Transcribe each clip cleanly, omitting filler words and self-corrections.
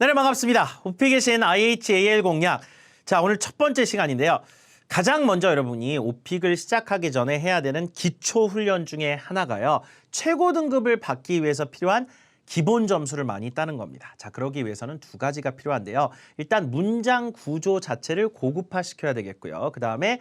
네, 반갑습니다. 오피 계신 IHAL 공략. 자, 오늘 첫 번째 시간인데요. 가장 먼저 여러분이 오픽을 시작하기 전에 해야 되는 기초 훈련 중에 하나가요. 최고 등급을 받기 위해서 필요한 기본 점수를 많이 따는 겁니다. 자, 그러기 위해서는 두 가지가 필요한데요. 일단 문장 구조 자체를 고급화시켜야 되겠고요. 그다음에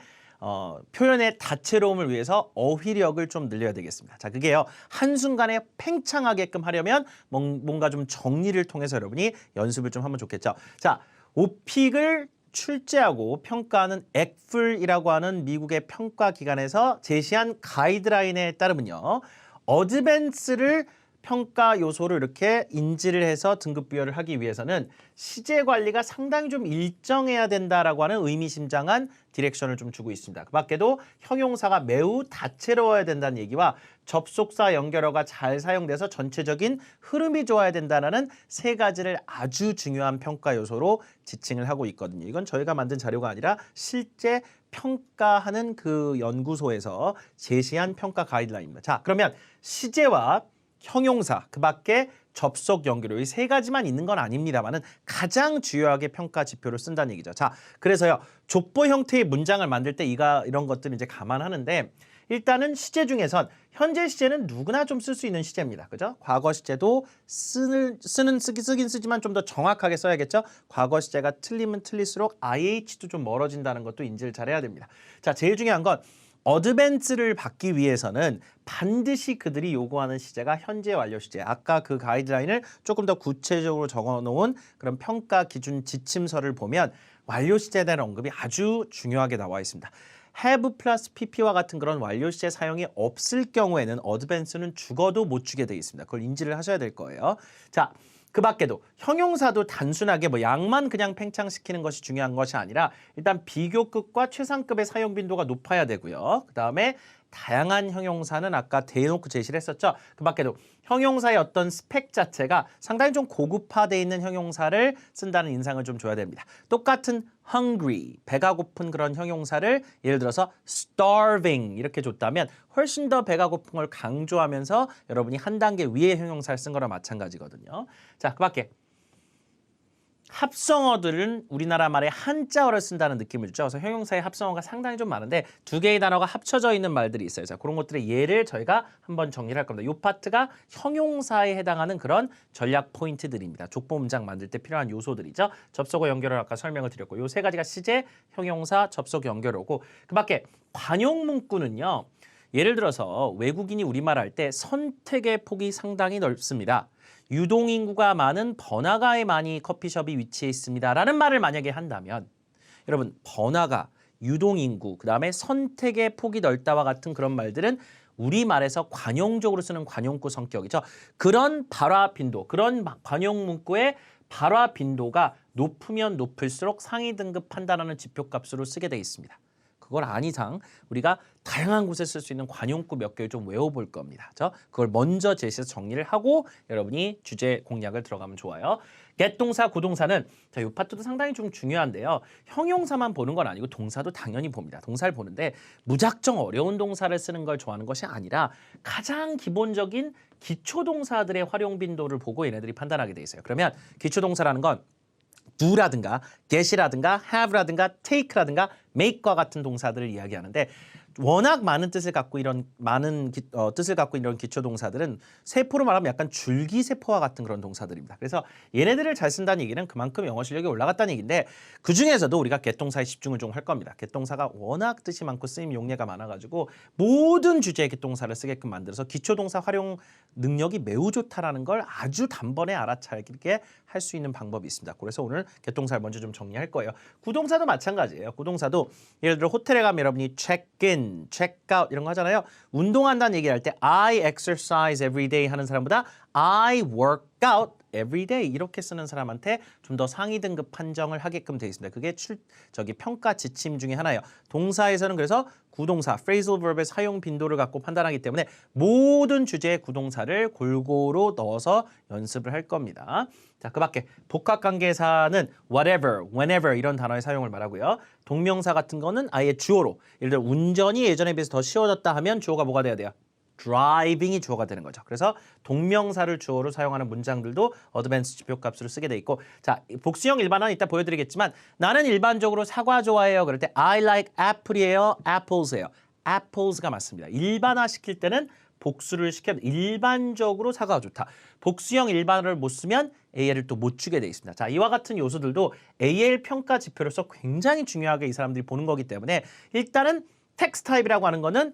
표현의 다채로움을 위해서 어휘력을 좀 늘려야 되겠습니다. 자, 그게요. 한순간에 팽창하게끔 하려면 뭔가 좀 정리를 통해서 여러분이 연습을 좀 하면 좋겠죠. 자, 오픽을 출제하고 평가하는 액플이라고 하는 미국의 평가 기관에서 제시한 가이드라인에 따르면요. 어드밴스를 평가 요소를 이렇게 인지를 해서 등급 부여를 하기 위해서는 시제 관리가 상당히 좀 일정해야 된다라고 하는 의미심장한 디렉션을 좀 주고 있습니다. 그 밖에도 형용사가 매우 다채로워야 된다는 얘기와 접속사 연결어가 잘 사용돼서 전체적인 흐름이 좋아야 된다는 세 가지를 아주 중요한 평가 요소로 지칭을 하고 있거든요. 이건 저희가 만든 자료가 아니라 실제 평가하는 그 연구소에서 제시한 평가 가이드라인입니다. 자, 그러면 시제와 형용사, 그 밖에 접속 연결어 이 세 가지만 있는 건 아닙니다만은 가장 주요하게 평가 지표를 쓴다는 얘기죠. 자, 그래서요. 족보 형태의 문장을 만들 때 이런 것들을 이제 감안하는데 일단은 시제 중에선 현재 시제는 누구나 좀 쓸 수 있는 시제입니다. 그죠? 과거 시제도 쓰긴 쓰지만 좀 더 정확하게 써야겠죠? 과거 시제가 틀리면 틀릴수록 IH도 좀 멀어진다는 것도 인지를 잘해야 됩니다. 자, 제일 중요한 건 어드밴스를 받기 위해서는 반드시 그들이 요구하는 시제가 현재 완료 시제. 아까 그 가이드라인을 조금 더 구체적으로 적어놓은 그런 평가 기준 지침서를 보면 완료 시제에 대한 언급이 아주 중요하게 나와 있습니다. have 플러스 pp와 같은 그런 완료 시제 사용이 없을 경우에는 어드밴스는 죽어도 못 주게 되어 있습니다. 그걸 인지를 하셔야 될 거예요. 자, 그 밖에도 형용사도 단순하게 뭐 양만 그냥 팽창시키는 것이 중요한 것이 아니라 일단 비교급과 최상급의 사용 빈도가 높아야 되고요. 그 다음에 다양한 형용사는 아까 대놓고 제시를 했었죠. 그 밖에도 형용사의 어떤 스펙 자체가 상당히 좀 고급화되어 있는 형용사를 쓴다는 인상을 좀 줘야 됩니다. 똑같은 hungry, 배가 고픈 그런 형용사를 예를 들어서 starving 이렇게 줬다면 훨씬 더 배가 고픈 걸 강조하면서 여러분이 한 단계 위의 형용사를 쓴 거랑 마찬가지거든요. 자, 그 밖에 합성어들은 우리나라 말에 한자어를 쓴다는 느낌을 주죠. 그래서 형용사의 합성어가 상당히 좀 많은데 두 개의 단어가 합쳐져 있는 말들이 있어요. 자, 그런 것들의 예를 저희가 한번 정리를 할 겁니다. 이 파트가 형용사에 해당하는 그런 전략 포인트들입니다. 족보 문장 만들 때 필요한 요소들이죠. 접속어 연결어 아까 설명을 드렸고 이 세 가지가 시제, 형용사, 접속 연결어고 그 밖에 관용 문구는요. 예를 들어서 외국인이 우리말 할 때 선택의 폭이 상당히 넓습니다. 유동인구가 많은 번화가에 많이 커피숍이 위치해 있습니다. 라는 말을 만약에 한다면 여러분 번화가, 유동인구, 그 다음에 선택의 폭이 넓다와 같은 그런 말들은 우리말에서 관용적으로 쓰는 관용구 성격이죠. 그런 발화 빈도, 그런 관용 문구의 발화 빈도가 높으면 높을수록 상위 등급 판단하는 지표값으로 쓰게 돼 있습니다. 그걸 안 이상 우리가 다양한 곳에 쓸 수 있는 관용구 몇 개를 좀 외워볼 겁니다. 그걸 먼저 제시해서 정리를 하고 여러분이 주제 공략을 들어가면 좋아요. get 동사, 구동사는 자, 이 파트도 상당히 좀 중요한데요. 형용사만 보는 건 아니고 동사도 당연히 봅니다. 동사를 보는데 무작정 어려운 동사를 쓰는 걸 좋아하는 것이 아니라 가장 기본적인 기초동사들의 활용 빈도를 보고 얘네들이 판단하게 돼 있어요. 그러면 기초동사라는 건 do라든가 get이라든가 have라든가 take라든가 make과 같은 동사들을 이야기하는데 워낙 많은 뜻을 갖고 이런 기초 동사들은 세포로 말하면 약간 줄기세포와 같은 그런 동사들입니다. 그래서 얘네들을 잘 쓴다는 얘기는 그만큼 영어 실력이 올라갔다는 얘기인데 그 중에서도 우리가 get 동사에 집중을 좀 할 겁니다. get 동사가 워낙 뜻이 많고 쓰임 용례가 많아가지고 모든 주제에 get 동사를 쓰게끔 만들어서 기초 동사 활용 능력이 매우 좋다라는 걸 아주 단번에 알아차리게 할 수 있는 방법이 있습니다. 그래서 오늘 get 동사를 먼저 좀 정리할 거예요. 구동사도 마찬가지예요. 구동사도 예를 들어 호텔에 가면 여러분이 check in, check out 이런 거 하잖아요. 운동한다는 얘기를 할 때 I exercise every day 하는 사람보다 I work out every day 이렇게 쓰는 사람한테 좀 더 상위 등급 판정을 하게끔 되어 있습니다. 그게 평가 지침 중에 하나예요. 동사에서는 그래서 구동사, phrasal verb의 사용 빈도를 갖고 판단하기 때문에 모든 주제의 구동사를 골고루 넣어서 연습을 할 겁니다. 자, 그 밖에 복합관계사는 whatever, whenever 이런 단어의 사용을 말하고요. 동명사 같은 거는 아예 주어로 예를 들어 운전이 예전에 비해서 더 쉬워졌다 하면 주어가 뭐가 돼야 돼요? driving이 주어가 되는 거죠. 그래서 동명사를 주어로 사용하는 문장들도 어드밴스 지표값으로 쓰게 돼 있고 자, 복수형 일반어는 이따 보여드리겠지만 나는 일반적으로 사과 좋아해요. 그럴 때 I like apple이에요. apples예요. apples가 맞습니다. 일반화 시킬 때는 복수를 시켜 일반적으로 사과가 좋다. 복수형 일반어를 못 쓰면 AL을 또 못 주게 돼 있습니다. 자, 이와 같은 요소들도 AL 평가 지표로서 굉장히 중요하게 이 사람들이 보는 거기 때문에 일단은 텍스트 타입이라고 하는 거는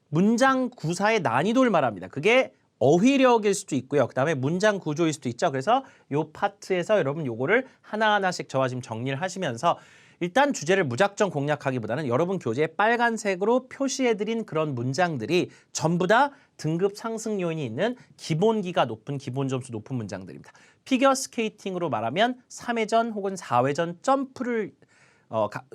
문장 구사의 난이도를 말합니다. 그게 어휘력일 수도 있고요. 그다음에 문장 구조일 수도 있죠. 그래서 요 파트에서 여러분 요거를 하나하나씩 저와 지금 정리를 하시면서 일단 주제를 무작정 공략하기보다는 여러분 교재에 빨간색으로 표시해드린 그런 문장들이 전부 다 등급 상승 요인이 있는 기본기가 높은 기본 점수 높은 문장들입니다. 피겨 스케이팅으로 말하면 3회전 혹은 4회전 점프를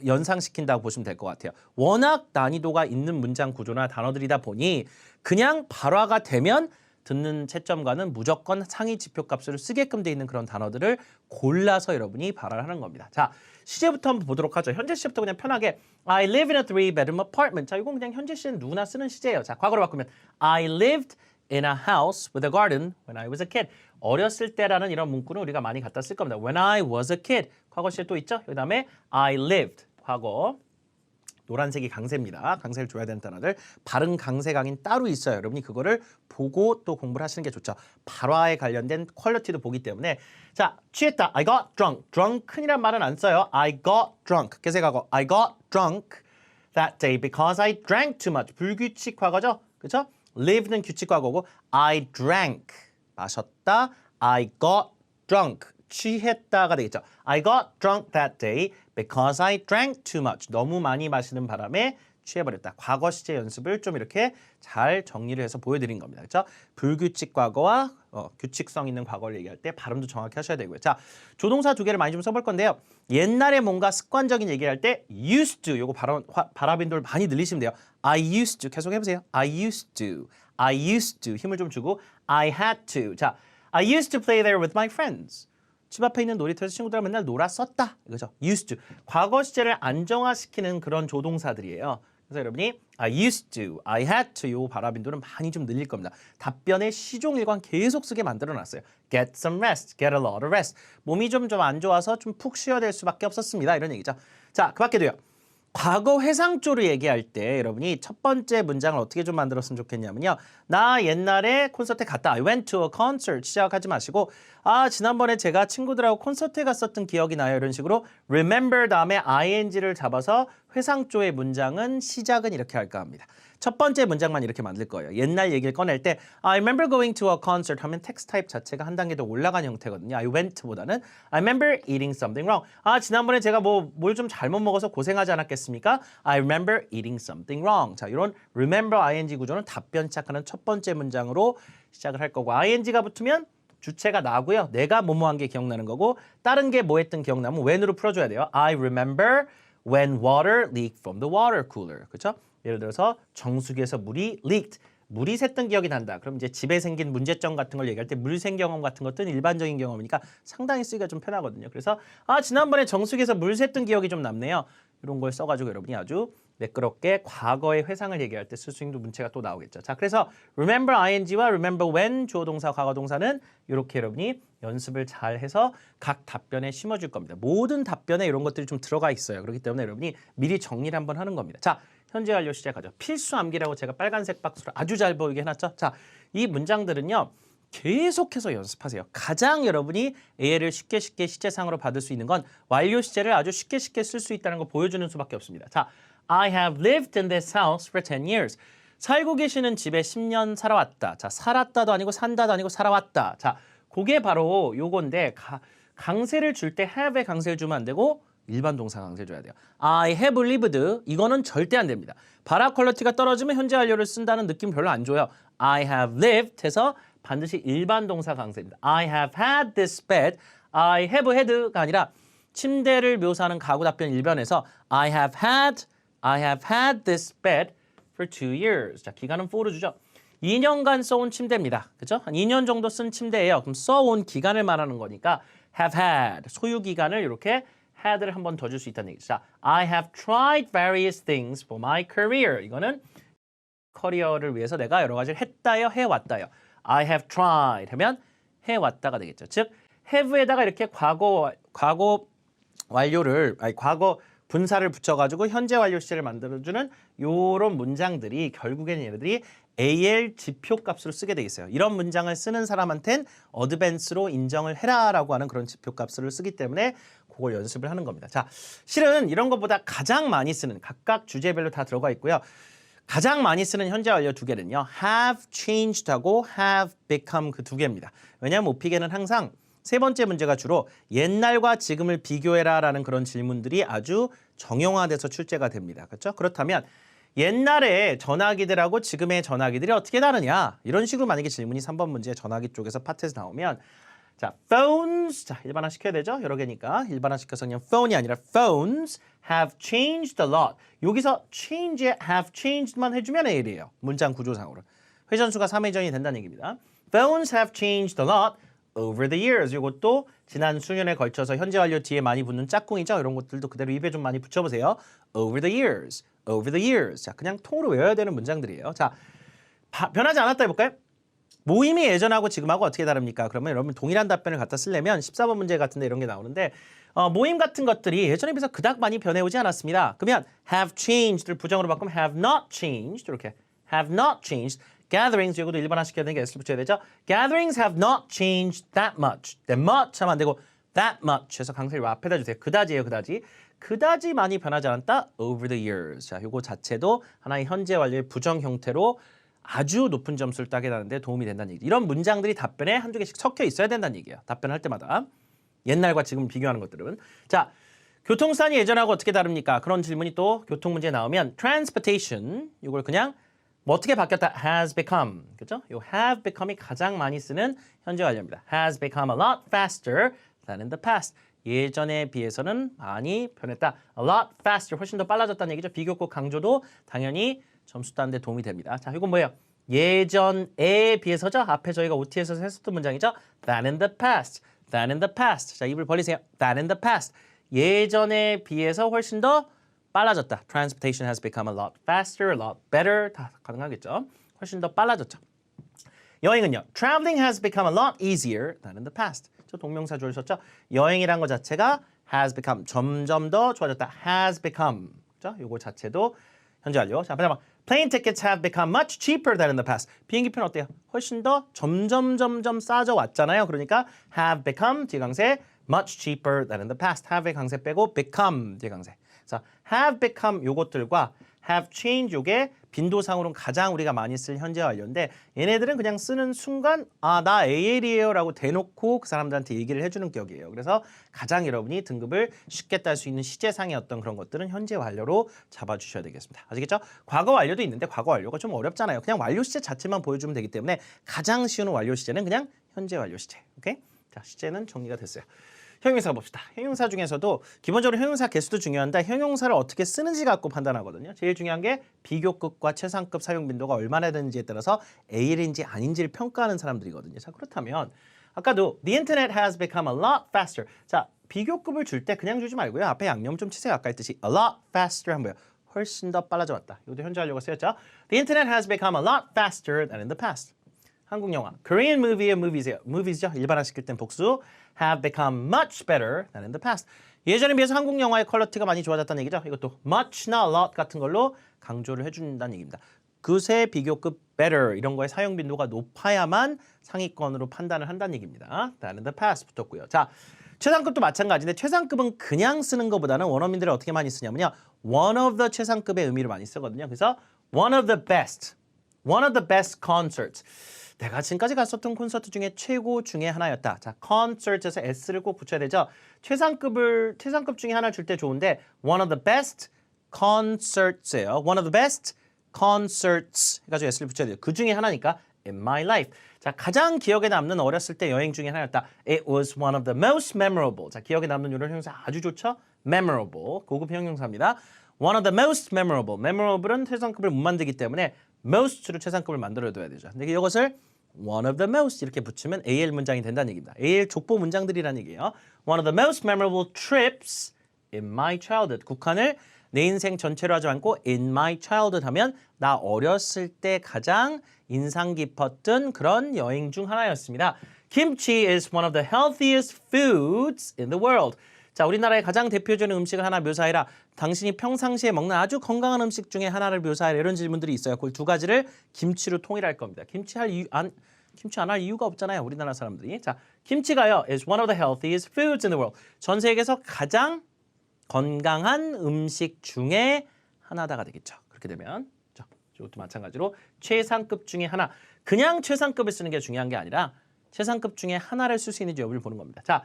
연상시킨다고 보시면 될 것 같아요. 워낙 난이도가 있는 문장 구조나 단어들이다 보니 그냥 발화가 되면 듣는 채점과는 무조건 상위 지표값을 쓰게끔 돼 있는 그런 단어들을 골라서 여러분이 발화를 하는 겁니다. 자, 시제부터 한번 보도록 하죠. 현재 시제부터 그냥 편하게 I live in a three-bedroom apartment. 자, 이건 그냥 현재 시제는 누구나 쓰는 시제예요. 자, 과거로 바꾸면 I lived in a house with a garden when I was a kid. 어렸을 때라는 이런 문구는 우리가 많이 갖다 쓸 겁니다. When I was a kid. 과거 시제 또 있죠? 그 다음에 I lived. 과거. 노란색이 강세입니다. 강세를 줘야 되는 단어들. 발음 강세 강인 따로 있어요. 여러분이 그거를 보고 또 공부를 하시는 게 좋죠. 발화에 관련된 퀄리티도 보기 때문에 자, 취했다. I got drunk. drunk이란 말은 안 써요. I got drunk. 계속하고 I got drunk that day because I drank too much. 불규칙 과거죠. 그렇죠? live는 규칙 과거고 I drank. 마셨다. I got drunk. 취했다가 되겠죠. I got drunk that day because I drank too much. 너무 많이 마시는 바람에 취해버렸다. 과거 시제 연습을 좀 이렇게 잘 정리를 해서 보여드린 겁니다. 그렇죠? 불규칙 과거와 규칙성 있는 과거를 얘기할 때 발음도 정확히 하셔야 되고요. 자, 조동사 두 개를 많이 좀 써볼 건데요. 옛날에 뭔가 습관적인 얘기를 할 때 used to 요거 발화빈도를 많이 늘리시면 돼요. I used to 계속 해보세요. I used to. I used to 힘을 좀 주고 I had to. 자, I used to play there with my friends. 집 앞에 있는 놀이터에서 친구들과 맨날 놀았었다. 이거죠. used to. 과거 시제를 안정화시키는 그런 조동사들이에요. 그래서 여러분이 I used to, I had to 요 발화빈도는 많이 좀 늘릴 겁니다. 답변의 시종일관 계속 쓰게 만들어놨어요. Get some rest, get a lot of rest. 몸이 좀 안 좋아서 좀 푹 쉬어야 될 수밖에 없었습니다. 이런 얘기죠. 자, 그 밖에도요. 과거 회상조를 얘기할 때 여러분이 첫 번째 문장을 어떻게 좀 만들었으면 좋겠냐면요. 나 옛날에 콘서트에 갔다. I went to a concert 시작하지 마시고 지난번에 제가 친구들하고 콘서트에 갔었던 기억이 나요. 이런 식으로 remember 다음에 ing를 잡아서 회상조의 문장은 시작은 이렇게 할까 합니다. 첫 번째 문장만 이렇게 만들 거예요. 옛날 얘기를 꺼낼 때 I remember going to a concert 하면 텍스트 타입 자체가 한 단계 더 올라간 형태거든요. I went보다는 I remember eating something wrong. 지난번에 제가 뭘 좀 잘못 먹어서 고생하지 않았겠습니까? I remember eating something wrong. 자, 이런 remember ing 구조는 답변 시작하는 첫 번째 문장으로 시작을 할 거고 ing가 붙으면 주체가 나고요. 내가 뭐뭐한 게 기억나는 거고 다른 게 뭐 했던 기억나면 when으로 풀어줘야 돼요. I remember when water leaked from the water cooler. 그렇죠? 예를 들어서 정수기에서 물이 leaked. 물이 샜던 기억이 난다. 그럼 이제 집에 생긴 문제점 같은 걸 얘기할 때 물생 경험 같은 것들은 일반적인 경험이니까 상당히 쓰기가 좀 편하거든요. 그래서 지난번에 정수기에서 물 샜던 기억이 좀 남네요. 이런 걸 써가지고 여러분이 아주 매끄럽게 과거의 회상을 얘기할 때 쓸 수 있는 문체가 또 나오겠죠. 자, 그래서 remember ing와 remember when 주어 동사 과거 동사는 이렇게 여러분이 연습을 잘 해서 각 답변에 심어줄 겁니다. 모든 답변에 이런 것들이 좀 들어가 있어요. 그렇기 때문에 여러분이 미리 정리를 한번 하는 겁니다. 자, 현재 완료 시작하죠. 필수 암기라고 제가 빨간색 박스로 아주 잘 보이게 해놨죠. 자, 이 문장들은요. 계속해서 연습하세요. 가장 여러분이 AL을 쉽게 시제상으로 받을 수 있는 건 완료 시제를 아주 쉽게 쓸 수 있다는 걸 보여주는 수밖에 없습니다. 자, I have lived in this house for 10 years. 살고 계시는 집에 10년 살아왔다. 자, 살았다도 아니고 산다도 아니고 살아왔다. 자, 그게 바로 요건데 강세를 줄 때 have에 강세를 주면 안 되고 일반 동사 강세 줘야 돼요. I have lived. 이거는 절대 안 됩니다. 발화 퀄리티가 떨어지면 현재 완료를 쓴다는 느낌 별로 안 줘요. I have lived 해서 반드시 일반 동사 강세입니다. I have had this bed. I have had가 아니라 침대를 묘사하는 가구 답변 1변에서 I have had this bed for 2 years. 자, 기간은 for로 주죠. 2년간 써온 침대입니다. 그렇죠? 한 2년 정도 쓴 침대예요. 그럼 써온 기간을 말하는 거니까 have had 소유 기간을 이렇게 had를 한 번 더 줄 수 있다는 얘기죠. 자, I have tried various things for my career. 이거는 커리어를 위해서 내가 여러 가지를 했다요, 해왔다요. I have tried 하면 해왔다가 되겠죠. 즉 have에다가 이렇게 과거 완료를 과거 분사를 붙여가지고 현재 완료 시제를 만들어주는 이런 문장들이 결국에는 얘네들이 AL 지표값으로 쓰게 되겠어요. 이런 문장을 쓰는 사람한텐 어드밴스로 인정을 해라라고 하는 그런 지표값을 쓰기 때문에 그걸 연습을 하는 겁니다. 자, 실은 이런 것보다 가장 많이 쓰는 각각 주제별로 다 들어가 있고요. 가장 많이 쓰는 현재 완료 두 개는요. have changed하고 have become 그 두 개입니다. 왜냐하면 오픽에는 항상 세 번째 문제가 주로 옛날과 지금을 비교해라라는 그런 질문들이 아주 정형화돼서 출제가 됩니다. 그렇죠? 그렇다면 옛날에 전화기들하고 지금의 전화기들이 어떻게 다르냐? 이런 식으로 만약에 질문이 3번 문제 전화기 쪽에서 파트에서 나오면 자, phones 자, 일반화 시켜야 되죠? 여러 개니까 일반화 시켜서 그냥 phone이 아니라 phones have changed a lot. 여기서 change에 have changed만 해주면 A이에요. 문장 구조상으로. 회전수가 3회전이 된다는 얘기입니다. Phones have changed a lot over the years. 이것도 지난 수년에 걸쳐서 현재 완료 뒤에 많이 붙는 짝꿍이죠. 이런 것들도 그대로 입에 좀 많이 붙여보세요. Over the years. Over the years. 자, 그냥 통으로 외워야 되는 문장들이에요. 자, 변하지 않았다 해볼까요? 모임이 예전하고 지금하고 어떻게 다릅니까? 그러면 여러분 동일한 답변을 갖다 쓰려면 14번 문제 같은데 이런 게 나오는데 모임 같은 것들이 예전에 비해서 그닥 많이 변해오지 않았습니다. 그러면 have changed를 부정으로 바꾸면 have not changed 이렇게 have not changed. Gatherings 이것도 일반화 시켜야 되는 게 S를 붙여야 되죠. Gatherings have not changed that much. that much 하면 안 되고 that much 해서 강세를 앞에다 주세요. 그다지예요, 그다지. 그다지 많이 변하지 않았다. Over the years. 자, 요거 자체도 하나의 현재 완료의 부정 형태로 아주 높은 점수를 따게 되는데 도움이 된다는 얘기. 이런 문장들이 답변에 한두 개씩 섞여 있어야 된다는 얘기예요. 답변할 때마다. 옛날과 지금 비교하는 것들은. 자, 교통수단이 예전하고 어떻게 다릅니까? 그런 질문이 또 교통 문제에 나오면 transportation 이걸 그냥 뭐 어떻게 바뀌었다? has become. 그죠? 요 have become이 가장 많이 쓰는 현재 완료입니다. has become a lot faster than in the past. 예전에 비해서는 많이 변했다. a lot faster. 훨씬 더 빨라졌다는 얘기죠. 비교급 강조도 당연히 점수 따는 데 도움이 됩니다. 자, 이건 뭐예요? 예전에 비해서죠. 앞에 저희가 OT에서 했었던 문장이죠. than in the past. than in the past. 자, 입을 벌리세요. than in the past. 예전에 비해서 훨씬 더 빨라졌다. Transportation has become a lot faster, a lot better. 다 가능하겠죠. 훨씬 더 빨라졌죠. 여행은요. Traveling has become a lot easier than in the past. 저 동명사 주셨죠? 여행이란 것 자체가 has become 점점 더 좋아졌다. has become. 그죠? 요거 자체도 현재 완료. 자, 그다음 plane tickets have become much cheaper than in the past. 비행기표는 어때요? 훨씬 더 점점 싸져 왔잖아요. 그러니까 have become 뒤에 강세 much cheaper than in the past. have의 강세 빼고 become 뒤에 강세. 자, have become 요것들과 have changed 요게 빈도상으로는 가장 우리가 많이 쓸 현재 완료인데 얘네들은 그냥 쓰는 순간 아, 나 AL이에요 라고 대놓고 그 사람들한테 얘기를 해주는 격이에요. 그래서 가장 여러분이 등급을 쉽게 딸 수 있는 시제상의 어떤 그런 것들은 현재 완료로 잡아주셔야 되겠습니다. 아시겠죠? 과거 완료도 있는데 과거 완료가 좀 어렵잖아요. 그냥 완료 시제 자체만 보여주면 되기 때문에 가장 쉬운 완료 시제는 그냥 현재 완료 시제. 오케이? 자, 시제는 정리가 됐어요. 형용사 봅시다. 형용사 중에서도 기본적으로 형용사 개수도 중요한데 형용사를 어떻게 쓰는지 갖고 판단하거든요. 제일 중요한 게 비교급과 최상급 사용 빈도가 얼마나 되는지에 따라서 AL인지 아닌지를 평가하는 사람들이거든요. 자, 그렇다면 아까도 The internet has become a lot faster. 자, 비교급을 줄 때 그냥 주지 말고요. 앞에 양념 좀 치세요. 아까 했듯이 a lot faster 한 거예요. 훨씬 더 빨라져 왔다. 이것도 현재 완료가 쓰였죠. The internet has become a lot faster than in the past. 한국 영화, Korean movie의 movies예요. movies죠. 일반화 시킬 땐 복수. have become much better than in the past. 예전에 비해서 한국 영화의 퀄리티가 많이 좋아졌다는 얘기죠. 이것도 much나 a lot 같은 걸로 강조를 해준다는 얘기입니다. 그새 비교급 better 이런 거의 사용 빈도가 높아야만 상위권으로 판단을 한다는 얘기입니다. than in the past 붙었고요. 자, 최상급도 마찬가지인데 최상급은 그냥 쓰는 것보다는 원어민들이 어떻게 많이 쓰냐면요. one of the 최상급의 의미를 많이 쓰거든요. 그래서 one of the best concerts. 내가 지금까지 갔었던 콘서트 중에 최고 중에 하나였다. 자, concert에서 s를 꼭 붙여야 되죠. 최상급 중에 하나 줄 때 좋은데 one of the best concerts예요. one of the best concerts 해가지고 s를 붙여야 돼요. 그 중에 하나니까 in my life. 자, 가장 기억에 남는 어렸을 때 여행 중에 하나였다. It was one of the most memorable. 자, 기억에 남는 이런 형용사 아주 좋죠. memorable. 고급 형용사입니다. one of the most memorable. memorable은 최상급을 못 만들기 때문에 most로 최상급을 만들어둬야 되죠. 근데 이것을 one of the most 이렇게 붙이면 AL 문장이 된다는 얘기입니다. AL 족보 문장들이라는 얘기예요. One of the most memorable trips in my childhood. 국한을 내 인생 전체로 하지 않고 in my childhood 하면 나 어렸을 때 가장 인상 깊었던 그런 여행 중 하나였습니다. Kimchi is one of the healthiest foods in the world. 자, 우리나라의 가장 대표적인 음식을 하나 묘사해라. 당신이 평상시에 먹는 아주 건강한 음식 중에 하나를 묘사해라. 이런 질문들이 있어요. 그 두 가지를 김치로 통일할 겁니다. 김치 안 할 이유가 없잖아요. 우리나라 사람들이. 자, 김치가요 is one of the healthiest foods in the world. 전 세계에서 가장 건강한 음식 중에 하나다가 되겠죠. 그렇게 되면 자, 이것도 마찬가지로 최상급 중에 하나. 그냥 최상급을 쓰는 게 중요한 게 아니라 최상급 중에 하나를 쓸 수 있는지 여부를 보는 겁니다. 자,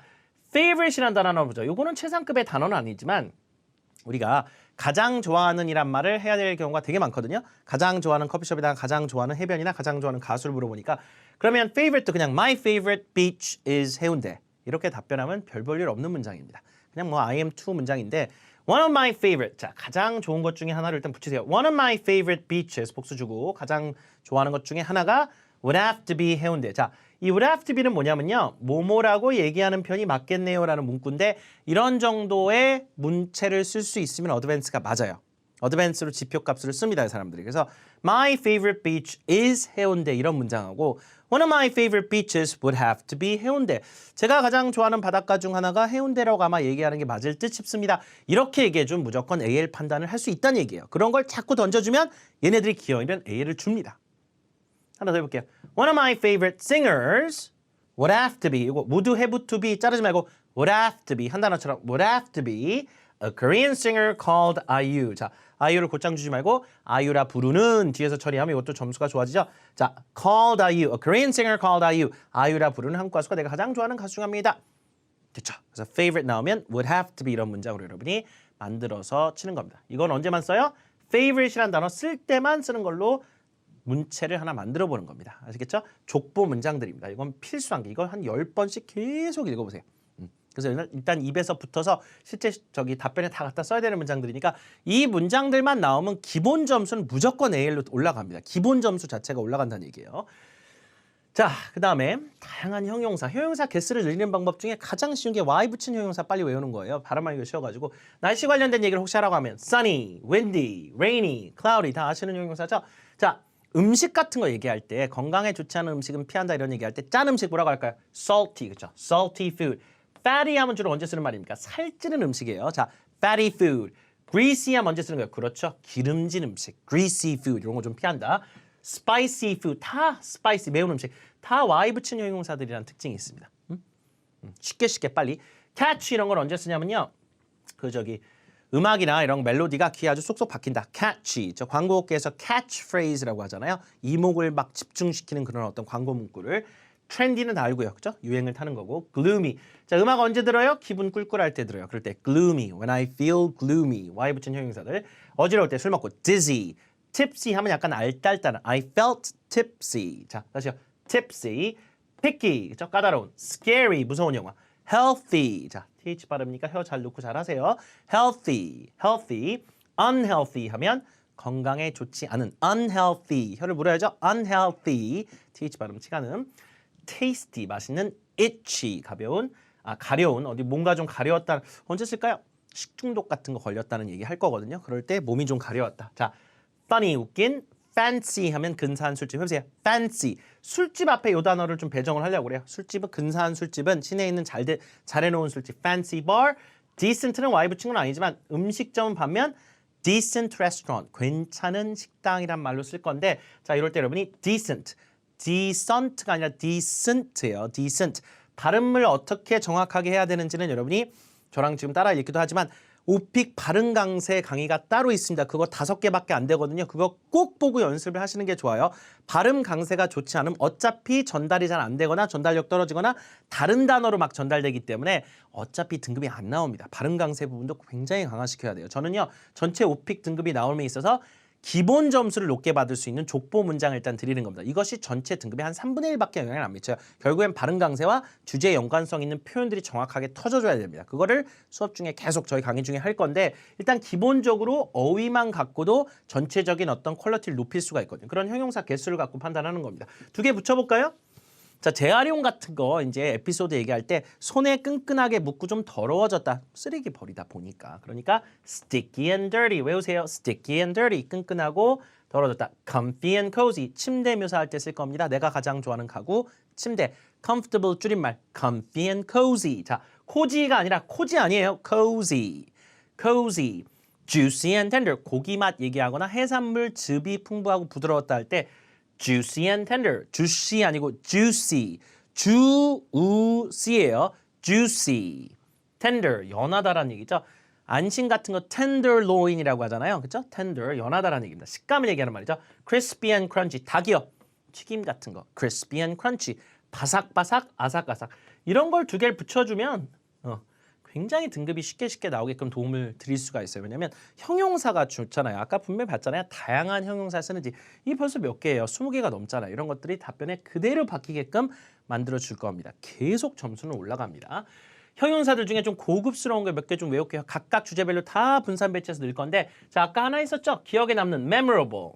favorite이라는 단어 하나 보죠. 이거는 최상급의 단어는 아니지만 우리가 가장 좋아하는 이란 말을 해야 될 경우가 되게 많거든요. 가장 좋아하는 커피숍이나 가장 좋아하는 해변이나 가장 좋아하는 가수를 물어보니까 그러면 favorite도 그냥 my favorite beach is 해운대 이렇게 답변하면 별 볼 일 없는 문장입니다. 그냥 뭐 I am to 문장인데 one of my favorite 자 가장 좋은 것 중에 하나를 일단 붙이세요. one of my favorite beaches 복수 주고 가장 좋아하는 것 중에 하나가 would have to be 해운대. 자, 이 would have to be는 뭐냐면요. 뭐뭐라고 얘기하는 편이 맞겠네요라는 문구인데 이런 정도의 문체를 쓸 수 있으면 어드밴스가 맞아요. 어드밴스로 지표값을 씁니다. 이 사람들이. 그래서 my favorite beach is 해운대 이런 문장하고 one of my favorite beaches would have to be 해운대. 제가 가장 좋아하는 바닷가 중 하나가 해운대라고 아마 얘기하는 게 맞을 듯 싶습니다. 이렇게 얘기해주면 무조건 AL 판단을 할 수 있다는 얘기예요. 그런 걸 자꾸 던져주면 얘네들이 기어이면 AL을 줍니다. 하나 더 해볼게요. One of my favorite singers would have to be 이거 would have to be 자르지 말고 would have to be 한 단어처럼 would have to be a Korean singer called IU. 자, IU를 곧장 주지 말고 IU라 부르는 뒤에서 처리하면 이것도 점수가 좋아지죠. 자, called IU, a Korean singer called IU. IU라 부르는 한국 가수가 내가 가장 좋아하는 가수 중 합니다. 됐죠? 그래서 favorite 나오면 would have to be 이런 문장으로 여러분이 만들어서 치는 겁니다. 이건 언제만 써요? favorite이라는 단어 쓸 때만 쓰는 걸로 문체를 하나 만들어 보는 겁니다. 아시겠죠? 족보 문장들입니다. 이건 필수한 게 이걸 한 10번씩 계속 읽어보세요. 그래서 일단 입에서 붙어서 실제 답변에 다 갖다 써야 되는 문장들이니까 이 문장들만 나오면 기본 점수는 무조건 AL로 올라갑니다. 기본 점수 자체가 올라간다는 얘기예요. 자, 그 다음에 다양한 형용사. 형용사 개수를 늘리는 방법 중에 가장 쉬운 게 Y 붙인 형용사 빨리 외우는 거예요. 발음하기가 쉬워가지고 날씨 관련된 얘기를 혹시 하라고 하면 sunny, windy, rainy, cloudy 다 아시는 형용사죠. 자, 음식 같은 거 얘기할 때 건강에 좋지 않은 음식은 피한다 이런 얘기할 때 짠 음식 뭐라고 할까요? salty, 그렇죠? salty food. fatty 하면 주로 언제 쓰는 말입니까? 살찌는 음식이에요. 자, fatty food. greasy 하면 언제 쓰는 거예요? 그렇죠? 기름진 음식. greasy food 이런 거 좀 피한다. spicy food. 다 spicy, 매운 음식. 다 Y 붙인 형용사들이라는 특징이 있습니다. 쉽게 빨리. catch 이런 걸 언제 쓰냐면요. 음악이나 이런 멜로디가 귀에 아주 쏙쏙 박힌다. catchy. 저 광고업계에서 catchphrase라고 하잖아요. 이목을 막 집중시키는 그런 어떤 광고 문구를. trendy는 다 알고요. 그죠? 유행을 타는 거고. gloomy. 자, 음악 언제 들어요? 기분 꿀꿀할 때 들어요. 그럴 때 gloomy. When I feel gloomy. Y 붙인 형용사들. 어지러울 때 술 먹고 dizzy. tipsy 하면 약간 알딸딸한. I felt tipsy. 자, 다시요. tipsy. picky. 그죠? 까다로운. scary. 무서운 영화. healthy. 자, th 발음이니까 혀 잘 놓고 잘 하세요. healthy. healthy. unhealthy 하면 건강에 좋지 않은 unhealthy. 혀를 물어야죠. unhealthy. th 발음 치가는 tasty 맛있는 itchy 가벼운 가려운 어디 뭔가 좀 가려웠다 언제 쓸까요? 식중독 같은 거 걸렸다는 얘기 할 거거든요. 그럴 때 몸이 좀 가려웠다. 자, funny 웃긴 fancy 하면 근사한 술집 해보세요. fancy 술집 앞에 이 단어를 좀 배정을 하려고 그래요. 술집은 근사한 술집은 시내에 있는 잘 해놓은 술집 fancy bar. decent는 Y 붙인 건 아니지만 음식점은 반면 decent restaurant 괜찮은 식당이란 말로 쓸 건데 자 이럴 때 여러분이 decent가 아니라 decent예요. decent. 발음을 어떻게 정확하게 해야 되는지는 여러분이 저랑 지금 따라 읽기도 하지만 오픽 발음 강세 강의가 따로 있습니다. 그거 5개밖에 안 되거든요. 그거 꼭 보고 연습을 하시는 게 좋아요. 발음 강세가 좋지 않으면 어차피 전달이 잘 안 되거나 전달력 떨어지거나 다른 단어로 막 전달되기 때문에 어차피 등급이 안 나옵니다. 발음 강세 부분도 굉장히 강화시켜야 돼요. 저는요. 전체 오픽 등급이 나옴에 있어서 기본 점수를 높게 받을 수 있는 족보 문장을 일단 드리는 겁니다. 이것이 전체 등급의 한 3분의 1밖에 영향을 안 미쳐요. 결국엔 발음 강세와 주제에 연관성 있는 표현들이 정확하게 터져줘야 됩니다. 그거를 수업 중에 계속 저희 강의 중에 할 건데 일단 기본적으로 어휘만 갖고도 전체적인 어떤 퀄리티를 높일 수가 있거든요. 그런 형용사 개수를 갖고 판단하는 겁니다. 2개 붙여볼까요? 자, 재활용 같은 거 이제 에피소드 얘기할 때 손에 끈끈하게 묻고 좀 더러워졌다. 쓰레기 버리다 보니까. 그러니까 sticky and dirty. 외우세요. sticky and dirty. 끈끈하고 더러워졌다. comfy and cozy. 침대 묘사할 때 쓸 겁니다. 내가 가장 좋아하는 가구, 침대. comfortable 줄임말. comfy and cozy. 자, cozy가 아니라 cozy 아니에요. cozy. cozy. juicy and tender. 고기 맛 얘기하거나 해산물 즙이 풍부하고 부드러웠다 할 때 juicy and tender. juicy 아니고 juicy. juicy예요. juicy. tender. 연하다라는 얘기죠. 안심 같은 거 tenderloin이라고 하잖아요. 그렇죠? tender. 연하다라는 얘기입니다. 식감을 얘기하는 말이죠. crispy and crunchy. 닭이요. 튀김 같은 거. crispy and crunchy. 바삭바삭, 아삭아삭. 이런 걸 두 개를 붙여주면 굉장히 등급이 쉽게 나오게끔 도움을 드릴 수가 있어요. 왜냐하면 형용사가 좋잖아요. 아까 분명히 봤잖아요. 다양한 형용사 쓰는지. 이 벌써 몇 개예요? 20개가 넘잖아요. 이런 것들이 답변에 그대로 바뀌게끔 만들어줄 겁니다. 계속 점수는 올라갑니다. 형용사들 중에 좀 고급스러운 거 몇 개 좀 외울게요. 각각 주제별로 다 분산 배치해서 넣을 건데 자, 아까 하나 있었죠? 기억에 남는 memorable,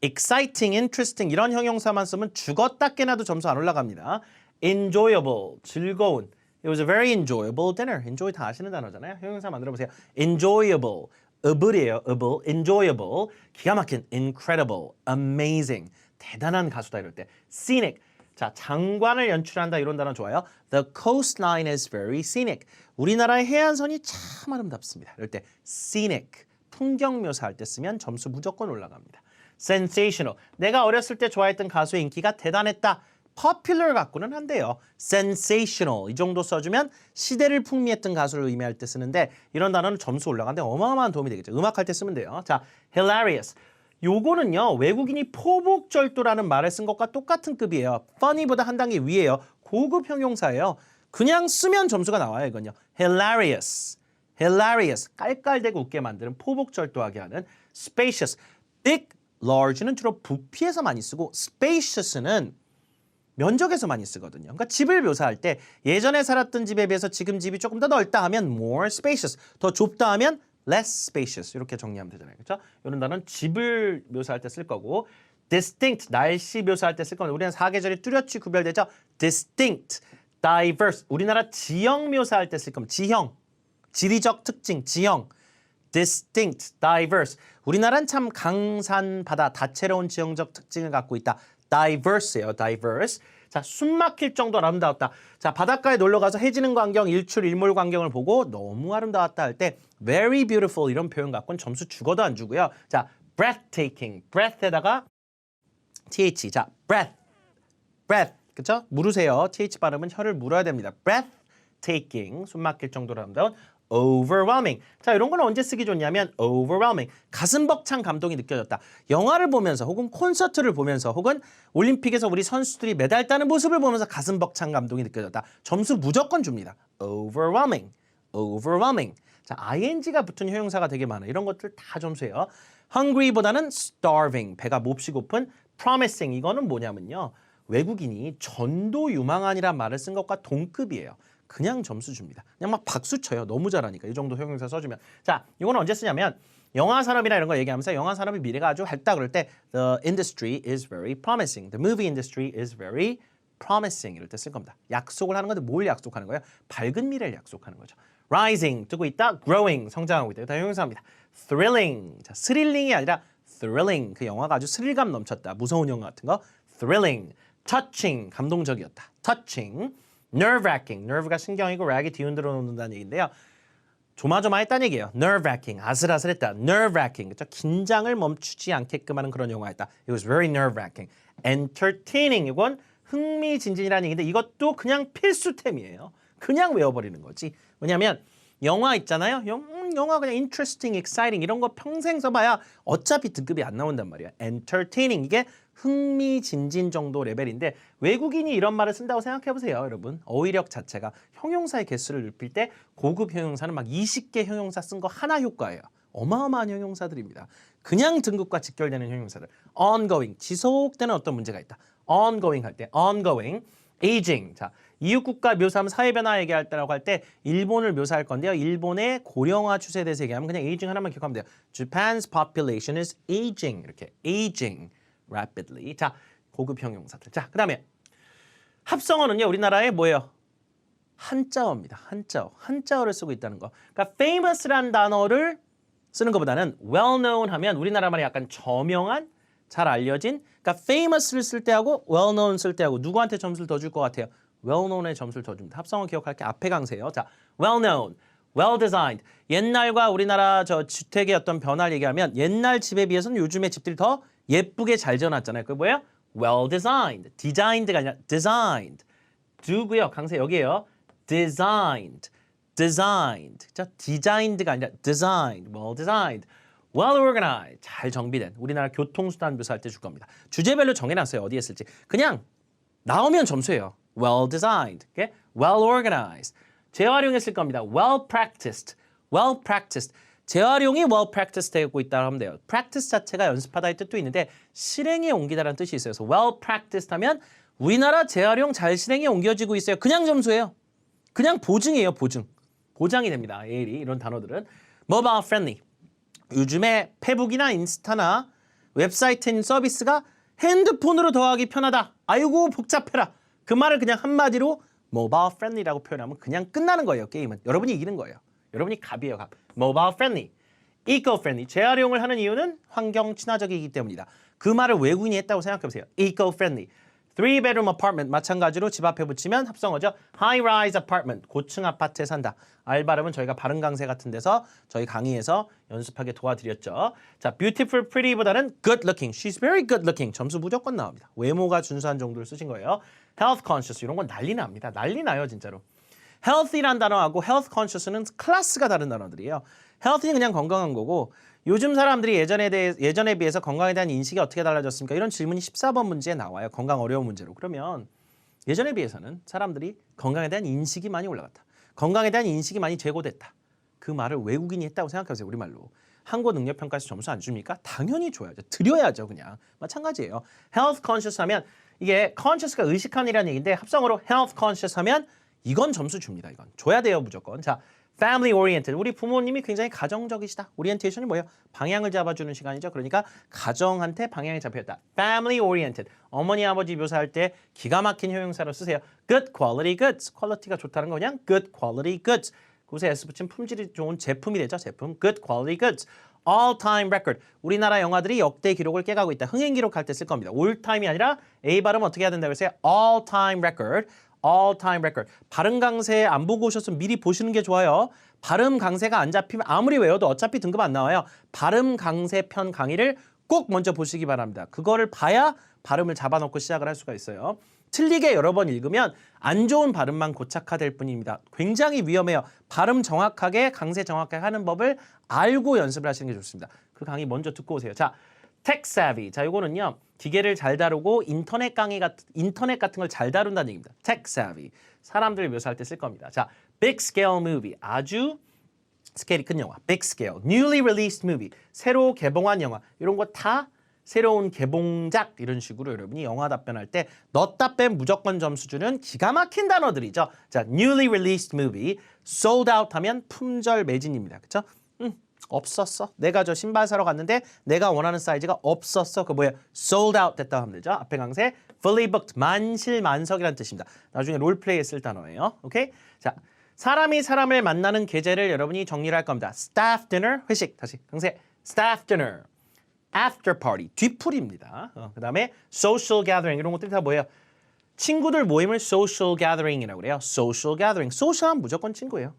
exciting, interesting 이런 형용사만 쓰면 죽었다 깨나도 점수 안 올라갑니다. enjoyable, 즐거운. It was a very enjoyable dinner. enjoy 다 아시는 단어잖아요. 형용사 만들어 보세요. enjoyable, able이에요. able, enjoyable, 기가 막힌, incredible, amazing, 대단한 가수다 이럴 때. scenic, 자 장관을 연출한다 이런 단어 좋아요. The coastline is very scenic. 우리나라의 해안선이 참 아름답습니다. 이럴 때 scenic, 풍경 묘사할 때 쓰면 점수 무조건 올라갑니다. sensational, 내가 어렸을 때 좋아했던 가수의 인기가 대단했다. popular 갖고는 한데요. sensational 이 정도 써주면 시대를 풍미했던 가수를 의미할 때 쓰는데 이런 단어는 점수 올라가는데 어마어마한 도움이 되겠죠. 음악할 때 쓰면 돼요. 자, hilarious. 요거는요. 외국인이 포복절도라는 말을 쓴 것과 똑같은 급이에요. funny보다 한 단계 위에요. 고급 형용사예요. 그냥 쓰면 점수가 나와요. 이건요. hilarious. hilarious. 깔깔대고 웃게 만드는 포복절도하게 하는 spacious. big, large는 주로 부피에서 많이 쓰고 spacious는 면적에서 많이 쓰거든요. 그러니까 집을 묘사할 때 예전에 살았던 집에 비해서 지금 집이 조금 더 넓다 하면 more spacious, 더 좁다 하면 less spacious 이렇게 정리하면 되잖아요. 그렇죠? 이런 단어는 집을 묘사할 때 쓸 거고 distinct, 날씨 묘사할 때 쓸 건데 우리는 사계절이 뚜렷이 구별되죠. distinct, diverse, 우리나라 지형 묘사할 때 쓸 겁니다. 지형, 지리적 특징, 지형. distinct, diverse. 우리나라는 참 강산, 바다, 다채로운 지형적 특징을 갖고 있다. diverse예요. diverse. 자, 숨 막힐 정도로 아름다웠다. 자, 바닷가에 놀러 가서 해 지는 광경, 일출, 일몰 광경을 보고 너무 아름다웠다 할 때 very beautiful 이런 표현 갖고는 점수 죽어도 안 주고요. 자, breathtaking. breath에다가 th. 자, breath. 그렇죠? 물으세요. th 발음은 혀를 물어야 됩니다. breathtaking. 숨 막힐 정도로 아름다운 overwhelming. 자, 이런 건 언제 쓰기 좋냐면 overwhelming. 가슴 벅찬 감동이 느껴졌다. 영화를 보면서 혹은 콘서트를 보면서 혹은 올림픽에서 우리 선수들이 메달 따는 모습을 보면서 가슴 벅찬 감동이 느껴졌다. 점수 무조건 줍니다. overwhelming. overwhelming. 자, ing가 붙은 형용사가 되게 많아요. 이런 것들 다 점수예요. hungry보다는 starving. 배가 몹시 고픈. promising. 이거는 뭐냐면요. 외국인이 전도 유망한이란 말을 쓴 것과 동급이에요. 그냥 점수 줍니다. 그냥 막 박수 쳐요. 너무 잘하니까. 이 정도 형용사 써주면. 자, 이거는 언제 쓰냐면 영화 산업이나 이런 거 얘기하면서 영화 산업의 미래가 아주 밝다 그럴 때 The industry is very promising. The movie industry is very promising. 이럴 때 쓸 겁니다. 약속을 하는 건데 뭘 약속하는 거예요? 밝은 미래를 약속하는 거죠. Rising, 뜨고 있다. Growing, 성장하고 있다. 다 형용사입니다. Thrilling, 자, 스릴링이 아니라 thrilling. 그 영화가 아주 스릴감 넘쳤다. 무서운 영화 같은 거. Thrilling, touching, 감동적이었다. Touching. nerve-wracking, nerve가 신경이고 rag이 뒤흔들어 놓는다는 얘기인데요. 조마조마했다는 얘기예요. nerve-wracking, 아슬아슬했다. nerve-wracking, 그렇죠? 긴장을 멈추지 않게끔 하는 그런 영화였다. It was very nerve-wracking. entertaining, 이건 흥미진진이라는 얘기인데 이것도 그냥 필수템이에요. 그냥 외워버리는 거지. 왜냐하면 영화 있잖아요. 영화 그냥 interesting, exciting 이런 거 평생 써봐야 어차피 등급이 안 나온단 말이야. entertaining, 이게 흥미진진 정도 레벨인데 외국인이 이런 말을 쓴다고 생각해보세요. 여러분. 어휘력 자체가 형용사의 개수를 높일 때 고급 형용사는 막 20개 형용사 쓴 거 하나 효과예요. 어마어마한 형용사들입니다. 그냥 등급과 직결되는 형용사들. ongoing, 지속되는 어떤 문제가 있다. ongoing 할 때 ongoing, aging. 자, 이웃국가 묘사하면 사회변화 얘기할 때라고 할 때 일본을 묘사할 건데요. 일본의 고령화 추세에 대해서 얘기하면 그냥 aging 하나만 기억하면 돼요. Japan's population is aging. 이렇게 aging rapidly. 자, 고급 형용사들. 자, 그 다음에 합성어는요, 우리나라에 뭐예요? 한자어입니다. 한자어. 한자어를 쓰고 있다는 거. 그러니까 famous란 단어를 쓰는 것보다는 well-known 하면 우리나라 말이 약간 저명한, 잘 알려진. 그러니까 famous를 쓸 때하고 well-known 쓸 때하고 누구한테 점수를 더 줄 것 같아요? well-known에 점수를 더 줍니다. 합성어 기억할 게 앞에 강세예요. 자, well-known, well-designed. 옛날과 우리나라 저 주택의 어떤 변화를 얘기하면 옛날 집에 비해서는 요즘의 집들이 더 예쁘게 잘 지어놨잖아요. 그게 뭐예요? well-designed. designed가 아니라 designed. do고요. 강세 여기에요. designed. designed. 자, designed가 아니라 designed. well-designed. well-organized. 잘 정비된. 우리나라 교통수단 묘사할 때 줄 겁니다. 주제별로 정해놨어요. 어디에 쓸지. 그냥 나오면 점수예요. well-designed. okay? well-organized. 재활용했을 겁니다. well-practiced. well-practiced. 재활용이 well-practiced 되고 있다고 하면 돼요. practice 자체가 연습하다의 뜻도 있는데 실행에 옮기다라는 뜻이 있어요. 그래서 well-practiced 하면 우리나라 재활용 잘 실행에 옮겨지고 있어요. 그냥 점수예요. 그냥 보증이에요. 보증. 보장이 됩니다. AL이 이런 단어들은. mobile friendly. 요즘에 페북이나 인스타나 웹사이트인 서비스가 핸드폰으로 더하기 편하다. 아이고 복잡해라. 그 말을 그냥 한마디로 mobile friendly라고 표현하면 그냥 끝나는 거예요. 게임은. 여러분이 이기는 거예요. 여러분이 갑이에요. 갑. mobile friendly. eco friendly. 재활용을 하는 이유는 환경 친화적이기 때문이다. 그 말을 외국인이 했다고 생각해 보세요. eco friendly. 3bedroom apartment 마찬가지로 집 앞에 붙이면 합성어죠. high-rise apartment, 고층 아파트에 산다. 알 발음은 저희가 발음 강세 같은 데서 저희 강의에서 연습하게 도와드렸죠. 자, beautiful, pretty보다는 good looking. She's very good looking. 점수 무조건 나옵니다. 외모가 준수한 정도를 쓰신 거예요. health conscious 이런 건 난리 납니다. 난리 나요 진짜로. healthy란 단어하고 health conscious는 클래스가 다른 단어들이에요. healthy는 그냥 건강한 거고 요즘 사람들이 예전에 비해서 건강에 대한 인식이 어떻게 달라졌습니까? 이런 질문이 14번 문제에 나와요. 건강 어려운 문제로. 그러면 예전에 비해서는 사람들이 건강에 대한 인식이 많이 올라갔다. 건강에 대한 인식이 많이 제고됐다. 그 말을 외국인이 했다고 생각하세요. 우리말로. 한국 능력평가에서 점수 안 줍니까? 당연히 줘야죠. 드려야죠. 그냥. 마찬가지예요. health conscious 하면 이게 conscious가 의식한이라는 얘기인데 합성어로 health conscious 하면 이건 점수 줍니다. 이건. 줘야 돼요. 무조건. 자. family oriented. 우리 부모님이 굉장히 가정적이시다. 오리엔테이션이 뭐예요? 방향을 잡아주는 시간이죠. 그러니까 가정한테 방향이 잡혀있다. family oriented. 어머니 아버지 묘사할 때 기가 막힌 효용사로 쓰세요. good quality goods. 퀄리티가 좋다는 거 그냥 good quality goods. 그곳에 S 붙이면 품질이 좋은 제품이 되죠. 제품. good quality goods. all time record. 우리나라 영화들이 역대 기록을 깨가고 있다. 흥행 기록할 때 쓸 겁니다. all time이 아니라 A 발음 어떻게 해야 된다고 했어요? all time record. all time record. 발음 강세 안 보고 오셨으면 미리 보시는 게 좋아요. 발음 강세가 안 잡히면 아무리 외워도 어차피 등급 안 나와요. 발음 강세 편 강의를 꼭 먼저 보시기 바랍니다. 그거를 봐야 발음을 잡아놓고 시작을 할 수가 있어요. 틀리게 여러 번 읽으면 안 좋은 발음만 고착화될 뿐입니다. 굉장히 위험해요. 발음 정확하게 강세 정확하게 하는 법을 알고 연습을 하시는 게 좋습니다. 그 강의 먼저 듣고 오세요. 자, tech savvy. 자, 요거는요. 기계를 잘 다루고 인터넷 같은 걸 잘 다룬다는 얘기입니다. tech savvy. 사람들을 묘사할 때 쓸 겁니다. 자, big scale movie. 아주 스케일이 큰 영화. big scale. newly released movie. 새로 개봉한 영화. 이런 거 다 새로운 개봉작 이런 식으로 여러분이 영화 답변할 때 넣었다 뺀 무조건 점수 주는 기가 막힌 단어들이죠. 자, newly released movie. sold out 하면 품절 매진입니다. 그렇죠? 없었어. 내가 저 신발 사러 갔는데 내가 원하는 사이즈가 없었어. 그 뭐야? sold out 됐다고 하면 되죠. 앞에 강세 fully booked 만실만석이라는 뜻입니다. 나중에 롤플레이에 쓸 단어예요. 오케이? 자, 사람이 사람을 만나는 계제를 여러분이 정리를 할 겁니다. staff dinner 회식. 다시 강세 staff dinner. after party 뒤풀이입니다. 그 다음에 social gathering 이런 것들이 다 뭐예요? 친구들 모임을 social gathering이라고 그래요. social gathering. social은 무조건 친구예요.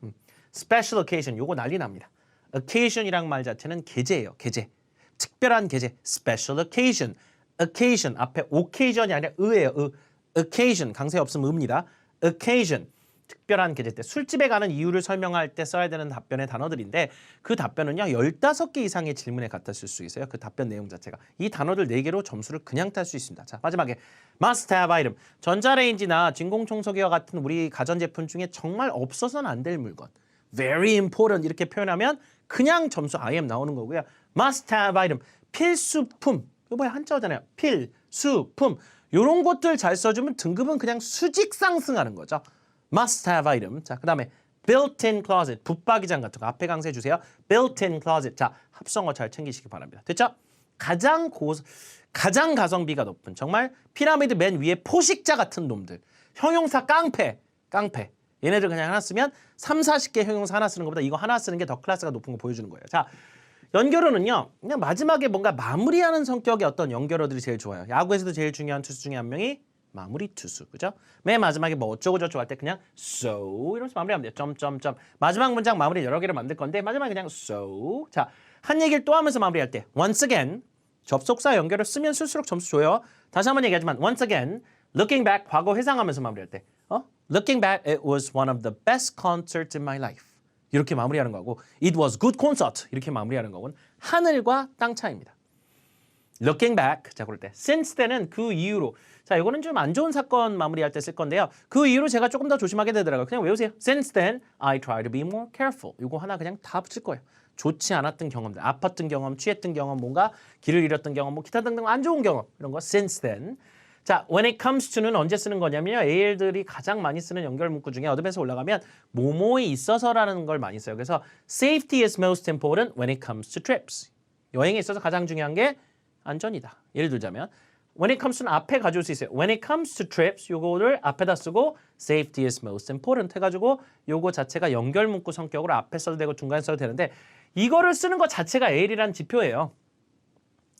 special occasion 요거 난리 납니다. occasion이란 말 자체는 계제예요. 계제. 특별한 계제. special occasion. occasion 앞에 occasion이 아니라 의예요. occasion 강세 없으면 의입니다. occasion. 특별한 계제 때 술집에 가는 이유를 설명할 때 써야 되는 답변의 단어들인데 그 답변은요. 15개 이상의 질문에 갖다 쓸 수 있어요. 그 답변 내용 자체가. 이 단어들 4개로 점수를 그냥 딸 수 있습니다. 자, 마지막에 must have item. 전자레인지나 진공청소기와 같은 우리 가전제품 중에 정말 없어서는 안 될 물건. very important 이렇게 표현하면 그냥 점수 IM 나오는 거고요. must have item. 필수품. 이거 뭐야 한자어잖아요. 필수품. 이런 것들 잘 써주면 등급은 그냥 수직 상승하는 거죠. must have item. 자, 그 다음에 built-in closet. 붙박이장 같은 거 앞에 강세 주세요. built-in closet. 자, 합성어 잘 챙기시기 바랍니다. 됐죠? 가장 가성비가 높은 정말 피라미드 맨 위에 포식자 같은 놈들. 형용사 깡패. 얘네들 그냥 하나 쓰면 3, 40개 형용사 하나 쓰는 것보다 이거 하나 쓰는 게 더 클래스가 높은 거 보여주는 거예요. 자, 연결어는요. 그냥 마지막에 뭔가 마무리하는 성격의 어떤 연결어들이 제일 좋아요. 야구에서도 제일 중요한 투수 중에 한 명이 마무리 투수. 그죠? 맨 마지막에 뭐 어쩌고 저쩌고 할 때 그냥 so 이러면서 마무리하면 돼요. 점점점. 마지막 문장 마무리 여러 개를 만들 건데 마지막에 그냥 so. 자, 한 얘기를 또 하면서 마무리할 때 once again 접속사 연결을 쓰면 쓸수록 점수 줘요. 다시 한번 얘기하지만 once again looking back 과거 회상하면서 마무리할 때 looking back it was one of the best concerts in my life. 이렇게 마무리하는 거고 it was good concert 이렇게 마무리하는 거고는 하늘과 땅 차이입니다. Looking back 자 그럴 때 since 때는 그 이후로 자 이거는 좀 안 좋은 사건 마무리할 때 쓸 건데요. 그 이후로 제가 조금 더 조심하게 되더라고요. 그냥 외우세요. Since then I try to be more careful. 이거 하나 그냥 다 붙일 거예요. 좋지 않았던 경험들, 아팠던 경험, 취했던 경험, 뭔가 길을 잃었던 경험, 뭐 기타 등등 안 좋은 경험 이런 거 since then. 자, when it comes to는 언제 쓰는 거냐면요. AL들이 가장 많이 쓰는 연결 문구 중에 어드밴스 올라가면 뭐뭐에 있어서라는 걸 많이 써요. 그래서 safety is most important when it comes to trips. 여행에 있어서 가장 중요한 게 안전이다. 예를 들자면 when it comes to는 앞에 가져올 수 있어요. when it comes to trips 요거를 앞에다 쓰고 safety is most important 해가지고 요거 자체가 연결 문구 성격으로 앞에 써도 되고 중간에 써도 되는데 이거를 쓰는 것 자체가 AL이라는 지표예요.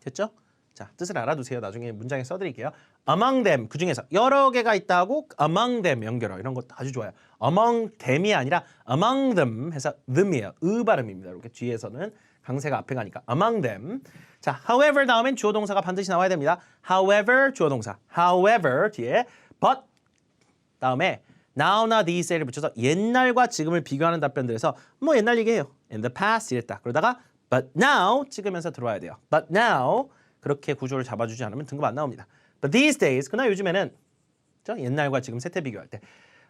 됐죠? 자, 뜻을 알아두세요. 나중에 문장에 써드릴게요. among them, 그 중에서 여러 개가 있다고 among them 연결어. 이런 것도 아주 좋아요. among them이 아니라 among them 해서 them이에요. 발음입니다. 이렇게 뒤에서는 강세가 앞에 가니까 among them. 자, however 다음엔 주어 동사가 반드시 나와야 됩니다. however 주어 동사. however 뒤에 but 다음에 now나 these를 붙여서 옛날과 지금을 비교하는 답변들에서 뭐 옛날 얘기해요. in the past 이랬다. 그러다가 but now 찍으면서 들어와야 돼요. but now 그렇게 구조를 잡아주지 않으면 등급 안 나옵니다. But these days, 그러나 요즘에는 옛날과 지금 세태 비교할 때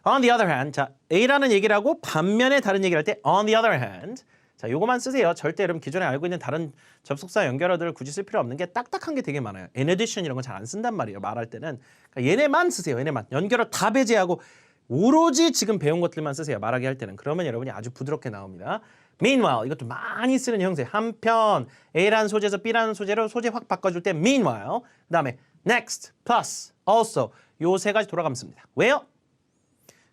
on the other hand, 자 A라는 얘기를 하고 반면에 다른 얘기를 할 때 on the other hand 자 요거만 쓰세요. 절대 여러분 기존에 알고 있는 다른 접속사 연결어들을 굳이 쓸 필요 없는 게 딱딱한 게 되게 많아요. in addition 이런 거 잘 안 쓴단 말이에요. 말할 때는 그러니까 얘네만 쓰세요. 얘네만 연결어 다 배제하고 오로지 지금 배운 것들만 쓰세요. 말하기 할 때는 그러면 여러분이 아주 부드럽게 나옵니다. Meanwhile 이것도 많이 쓰는 형태 한편 A라는 소재에서 B라는 소재로 소재 확 바꿔줄 때 meanwhile 그 다음에 next, plus, also 요 세 가지 돌아가면 씁니다. 왜요?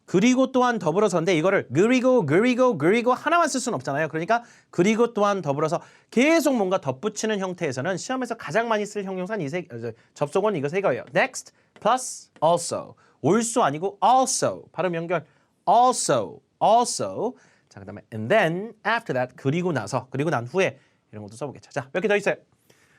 그리고 또한 더불어서인데 이거를 그리고 하나만 쓸 수는 없잖아요. 그러니까 그리고 또한 더불어서 계속 뭔가 덧붙이는 형태에서는 시험에서 가장 많이 쓸 형용사는 접속어는 이거 세 개예요. next, plus, also 올수 아니고 also 발음 연결 also 자, 그 다음에 and then, after that, 그리고 나서, 그리고 난 후에 이런 것도 써보겠죠. 자, 몇 개 더 있어요.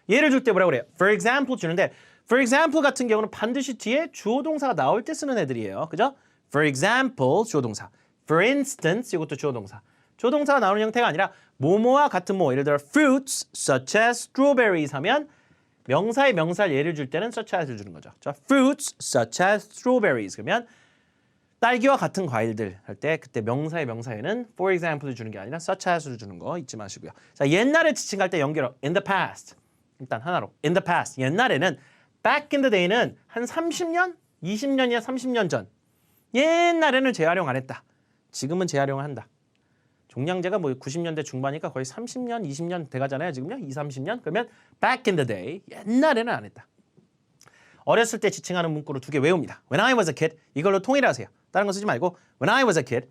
예를 줄 때 뭐라고 그래요? For example 주는데 for example 같은 경우는 반드시 뒤에 주어 동사가 나올 때 쓰는 애들이에요. 그죠? For example, 주어 동사. For instance, 이것도 주어 동사. 주어 동사가 나오는 형태가 아니라 뭐뭐와 같은 뭐, 예를 들어 fruits such as strawberries 하면 명사의 명사를 예를 줄 때는 such as를 주는 거죠. 자, fruits such as strawberries 그러면 딸기와 같은 과일들 할 때 그때 명사의 명사에는 for example을 주는 게 아니라 such as를 주는 거 잊지 마시고요. 자, 옛날에 지칭할 때 연결어 in the past. 일단 하나로 in the past. 옛날에는 back in the day는 한 30년? 20년이야 30년 전. 옛날에는 재활용 안 했다. 지금은 재활용을 한다. 종량제가 뭐 90년대 중반이니까 거의 30년, 20년 돼가잖아요. 지금요? 20, 30년? 그러면 back in the day. 옛날에는 안 했다. 어렸을 때 지칭하는 문구로 두 개 외웁니다. When I was a kid. 이걸로 통일하세요. 다른 거 쓰지 말고 when I was a kid,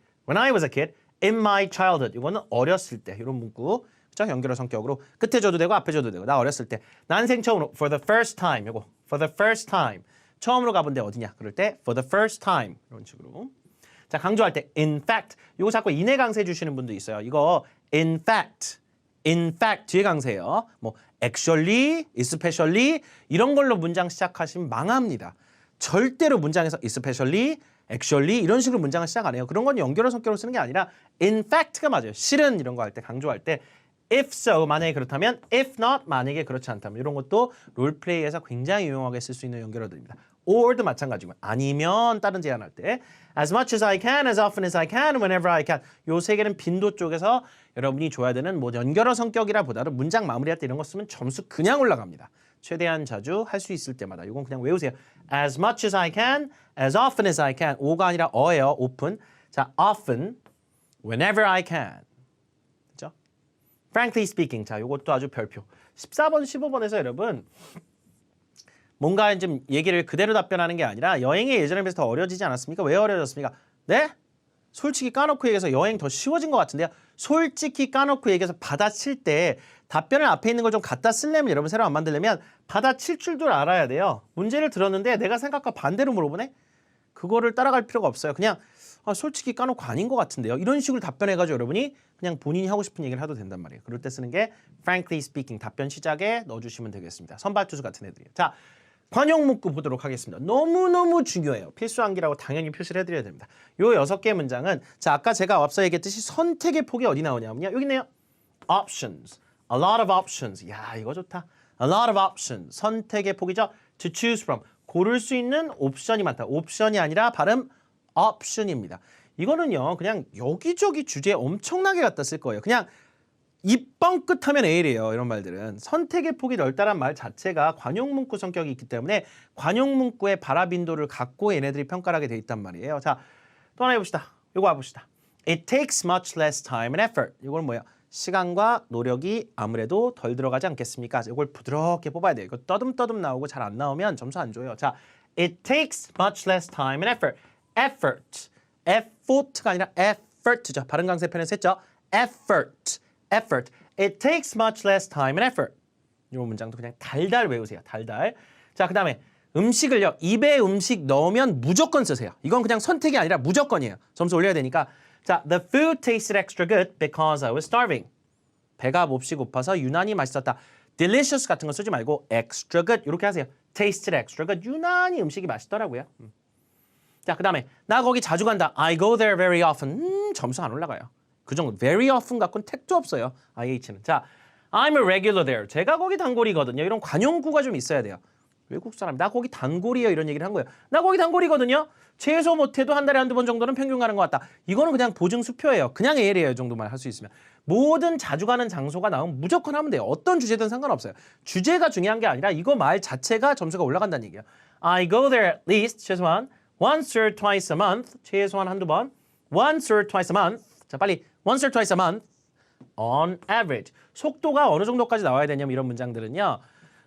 in my childhood. 이거는 어렸을 때 이런 문구. 그죠? 연결어 성격으로 끝에 줘도 되고 앞에 줘도 되고 나 어렸을 때 난생 처음으로 for the first time. 이거 for the first time. 처음으로 가본 데 어디냐? 그럴 때 for the first time. 이런 식으로. 자, 강조할 때 in fact. 이거 자꾸 인해 강세 주시는 분도 있어요. 이거 in fact 뒤에 강세예요. 뭐 actually, especially 이런 걸로 문장 시작하시면 망합니다. 절대로 문장에서 especially, actually 이런 식으로 문장을 시작 안 해요. 그런 건 연결어 성격으로 쓰는 게 아니라 in fact가 맞아요. 실은 이런 거 할 때 강조할 때 if so 만약에 그렇다면 if not 만약에 그렇지 않다면 이런 것도 롤플레이에서 굉장히 유용하게 쓸 수 있는 연결어들입니다. or도 마찬가지고 아니면 다른 제안할 때 as much as I can, as often as I can, whenever I can 요 세 개는 빈도 쪽에서 여러분이 줘야 되는 뭐 연결어 성격이라 보다는 문장 마무리할 때 이런 거 쓰면 점수 그냥 올라갑니다. 최대한 자주 할 수 있을 때마다 이건 그냥 외우세요. as much as I can, as often as I can o가 아니라 어예요. open. 자, often, whenever I can. 그죠? frankly speaking. 자, 요것도 아주 별표. 14번, 15번에서 여러분 뭔가 좀 얘기를 그대로 답변하는 게 아니라 여행이 예전에 비해서 더 어려지지 않았습니까? 왜 어려졌습니까? 네? 솔직히 까놓고 얘기해서 여행 더 쉬워진 것 같은데요. 솔직히 까놓고 얘기해서 받아칠 때 답변을 앞에 있는 걸 좀 갖다 쓰려면 여러분 새로 안 만들려면 받아칠 줄도 알아야 돼요. 문제를 들었는데 내가 생각과 반대로 물어보네? 그거를 따라갈 필요가 없어요. 그냥 솔직히 까놓고 아닌 것 같은데요. 이런 식으로 답변해가지고 여러분이 그냥 본인이 하고 싶은 얘기를 해도 된단 말이에요. 그럴 때 쓰는 게 frankly speaking 답변 시작에 넣어주시면 되겠습니다. 선발투수 같은 애들이에요. 자, 관용 문구 보도록 하겠습니다. 너무너무 중요해요. 필수 암기라고 당연히 표시를 해드려야 됩니다. 요 6개의 문장은 자 아까 제가 앞서 얘기했듯이 선택의 폭이 어디 나오냐면요. 여기 있네요. options. A lot of options. 야 이거 좋다. A lot of options. 선택의 폭이죠. To choose from. 고를 수 있는 옵션이 많다. 옵션이 아니라 발음 option입니다. 이거는요. 그냥 여기저기 주제에 엄청나게 갖다 쓸 거예요. 그냥 입 뻥끗하면 A래요. 이런 말들은. 선택의 폭이 넓다란 말 자체가 관용문구 성격이 있기 때문에 관용문구의 발화빈도를 갖고 얘네들이 평가를 하게 돼 있단 말이에요. 자, 또 하나 해봅시다. 이거 와봅시다. It takes much less time and effort. 이건 뭐야? 시간과 노력이 아무래도 덜 들어가지 않겠습니까? 이걸 부드럽게 뽑아야 돼요. 이거 떠듬떠듬 나오고 잘 안 나오면 점수 안 줘요. 자, It takes much less time and effort. Effort. effort가 아니라 effort죠. 발음 강세 편에서 했죠. effort. effort. It takes much less time and effort. 이 문장도 그냥 달달 외우세요. 달달. 자, 그 다음에 음식을요. 입에 음식 넣으면 무조건 쓰세요. 이건 그냥 선택이 아니라 무조건이에요. 점수 올려야 되니까. 자, the food tasted extra good because I was starving. 배가 몹시 고파서 유난히 맛있었다. delicious 같은 거 쓰지 말고 extra good 이렇게 하세요. tasted extra good. 유난히 음식이 맛있더라고요. 자, 그 다음에 나 거기 자주 간다. I go there very often. 점수 안 올라가요. 그 정도 very often 갖고는 택도 없어요. IH는. 자, I'm a regular there. 제가 거기 단골이거든요. 이런 관용구가 좀 있어야 돼요. 외국 사람 나 거기 단골이에요. 이런 얘기를 한 거예요. 나 거기 단골이거든요. 최소 못해도 한 달에 한두 번 정도는 평균 가는 것 같다. 이거는 그냥 보증 수표예요. 그냥 A래요. 이 정도만 할 수 있으면. 모든 자주 가는 장소가 나오면 무조건 하면 돼요. 어떤 주제든 상관없어요. 주제가 중요한 게 아니라 이거 말 자체가 점수가 올라간다는 얘기예요. I go there at least 최소한 once or twice a month. 최소한 한두 번. once or twice a month. 자, 빨리 once or twice a month. on average. 속도가 어느 정도까지 나와야 되냐면 이런 문장들은요.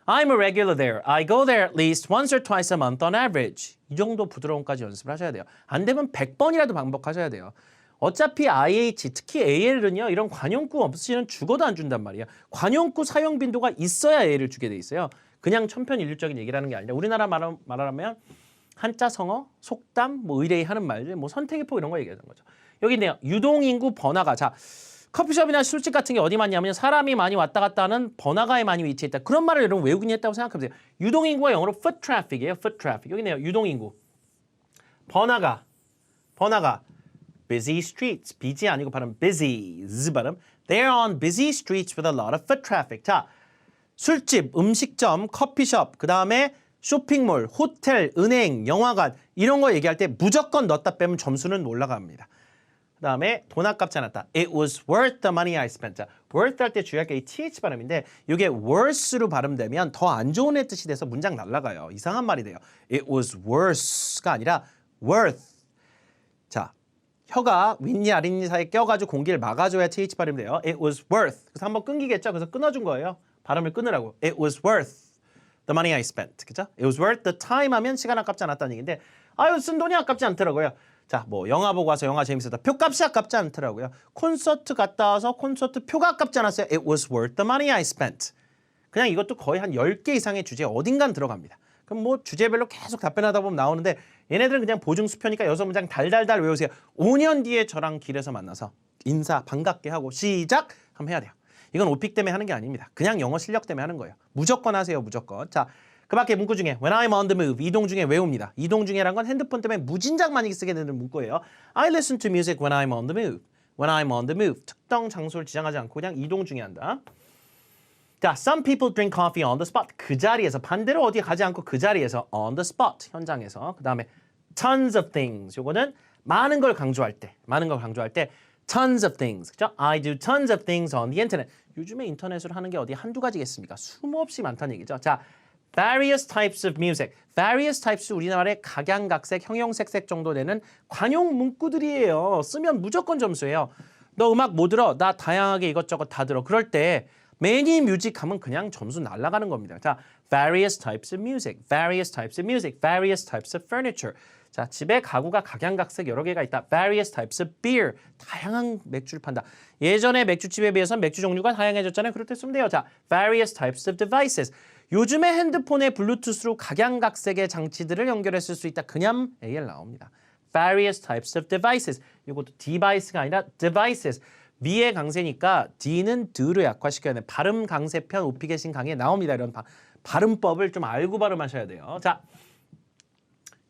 I'm a regular there. I go there at least once or twice a month on average. 이 정도 부드러움까지 연습을 하셔야 돼요. 안 되면 100번이라도 반복하셔야 돼요. 어차피 IH, 특히 AL은요. 이런 관용구 없이는 죽어도 안 준단 말이에요. 관용구 사용 빈도가 있어야 A를 주게 돼 있어요. 그냥 천편일률적인 얘기를 하는 게 아니라 우리나라 말하면 한자 성어, 속담, 뭐 의뢰 하는 말들, 뭐 선택의 폭 이런 거 얘기하는 거죠. 여기 있네요. 유동인구 번화가. 자, 커피숍이나 술집 같은 게 어디 많냐면 사람이 많이 왔다 갔다 하는 번화가에 많이 위치했다. 그런 말을 여러분 외우긴 했다고 생각해보세요. 유동인구가 영어로 foot traffic이에요. foot traffic. 여기 있네요. 유동인구. 번화가. busy streets. busy 아니고 발음 busy. z 발음. They're on busy streets with a lot of foot traffic. 자, 술집, 음식점, 커피숍, 그 다음에 쇼핑몰, 호텔, 은행, 영화관 이런 거 얘기할 때 무조건 넣었다 빼면 점수는 올라갑니다. 그 다음에 돈 아깝지 않았다. It was worth the money I spent. 자, worth 할 때 주의할 게 이 th 발음인데 이게 worth로 발음되면 더 안 좋은 애 뜻이 돼서 문장 날라가요. 이상한 말이 돼요. It was worse가 아니라 worth. 자, 혀가 윗니 아랫니 사이에 껴가지고 공기를 막아줘야 th 발음이 돼요. It was worth. 그래서 한번 끊기겠죠. 그래서 끊어준 거예요. 발음을 끊으라고. It was worth the money I spent. 그죠? It was worth the time 하면 시간 아깝지 않았다는 얘기인데 아유 쓴 돈이 아깝지 않더라고요. 자, 뭐 영화 보고 와서 영화 재밌었다. 표값이 아깝지 않더라고요. 콘서트 갔다 와서 콘서트 표가 아깝지 않았어요. It was worth the money I spent. 그냥 이것도 거의 한 10개 이상의 주제 어딘간 들어갑니다. 그럼 뭐 주제별로 계속 답변하다 보면 나오는데 얘네들은 그냥 보증 수표니까 6문장 달달달 외우세요. 5년 뒤에 저랑 길에서 만나서 인사 반갑게 하고 시작 하면 해야 돼요. 이건 오픽 때문에 하는 게 아닙니다. 그냥 영어 실력 때문에 하는 거예요. 무조건 하세요. 무조건. 자, 그 밖에 문구 중에 When I'm on the move, 이동 중에 외웁니다. 이동 중에란 건 핸드폰 때문에 무진장 많이 쓰게 되는 문구예요. I listen to music when I'm on the move. When I'm on the move. 특정 장소를 지정하지 않고 그냥 이동 중에 한다. 자, some people drink coffee on the spot. 그 자리에서 반대로 어디에 가지 않고 그 자리에서 on the spot. 현장에서. 그 다음에 tons of things. 요거는 많은 걸 강조할 때. tons of things. 그죠? I do tons of things on the internet. 요즘에 인터넷으로 하는 게 어디 한두 가지겠습니까? 수없이 많다는 얘기죠. 자, various types of music. various types 우리나라의 각양각색, 형형색색 정도 되는 관용 문구들이에요. 쓰면 무조건 점수예요. 너 음악 뭐 들어? 나 다양하게 이것저것 다 들어. 그럴 때 many music 하면 그냥 점수 날아가는 겁니다. 자, various types of music, various types of music, various types of furniture. 자, 집에 가구가 각양각색 여러 개가 있다. various types of beer, 다양한 맥주를 판다. 예전에 맥주집에 비해서 맥주 종류가 다양해졌잖아요. 그럴 때 쓰면 돼요. 자, various types of devices. 요즘에 핸드폰에 블루투스로 각양각색의 장치들을 연결했을 수 있다. 그냥 AL 나옵니다. various types of devices. 이것도 device가 아니라 devices. 위에 강세니까 D는 드를 약화시켜야 돼. 발음 강세편 오피게신 강의에 나옵니다. 이런 발음법을 좀 알고 발음하셔야 돼요. 자,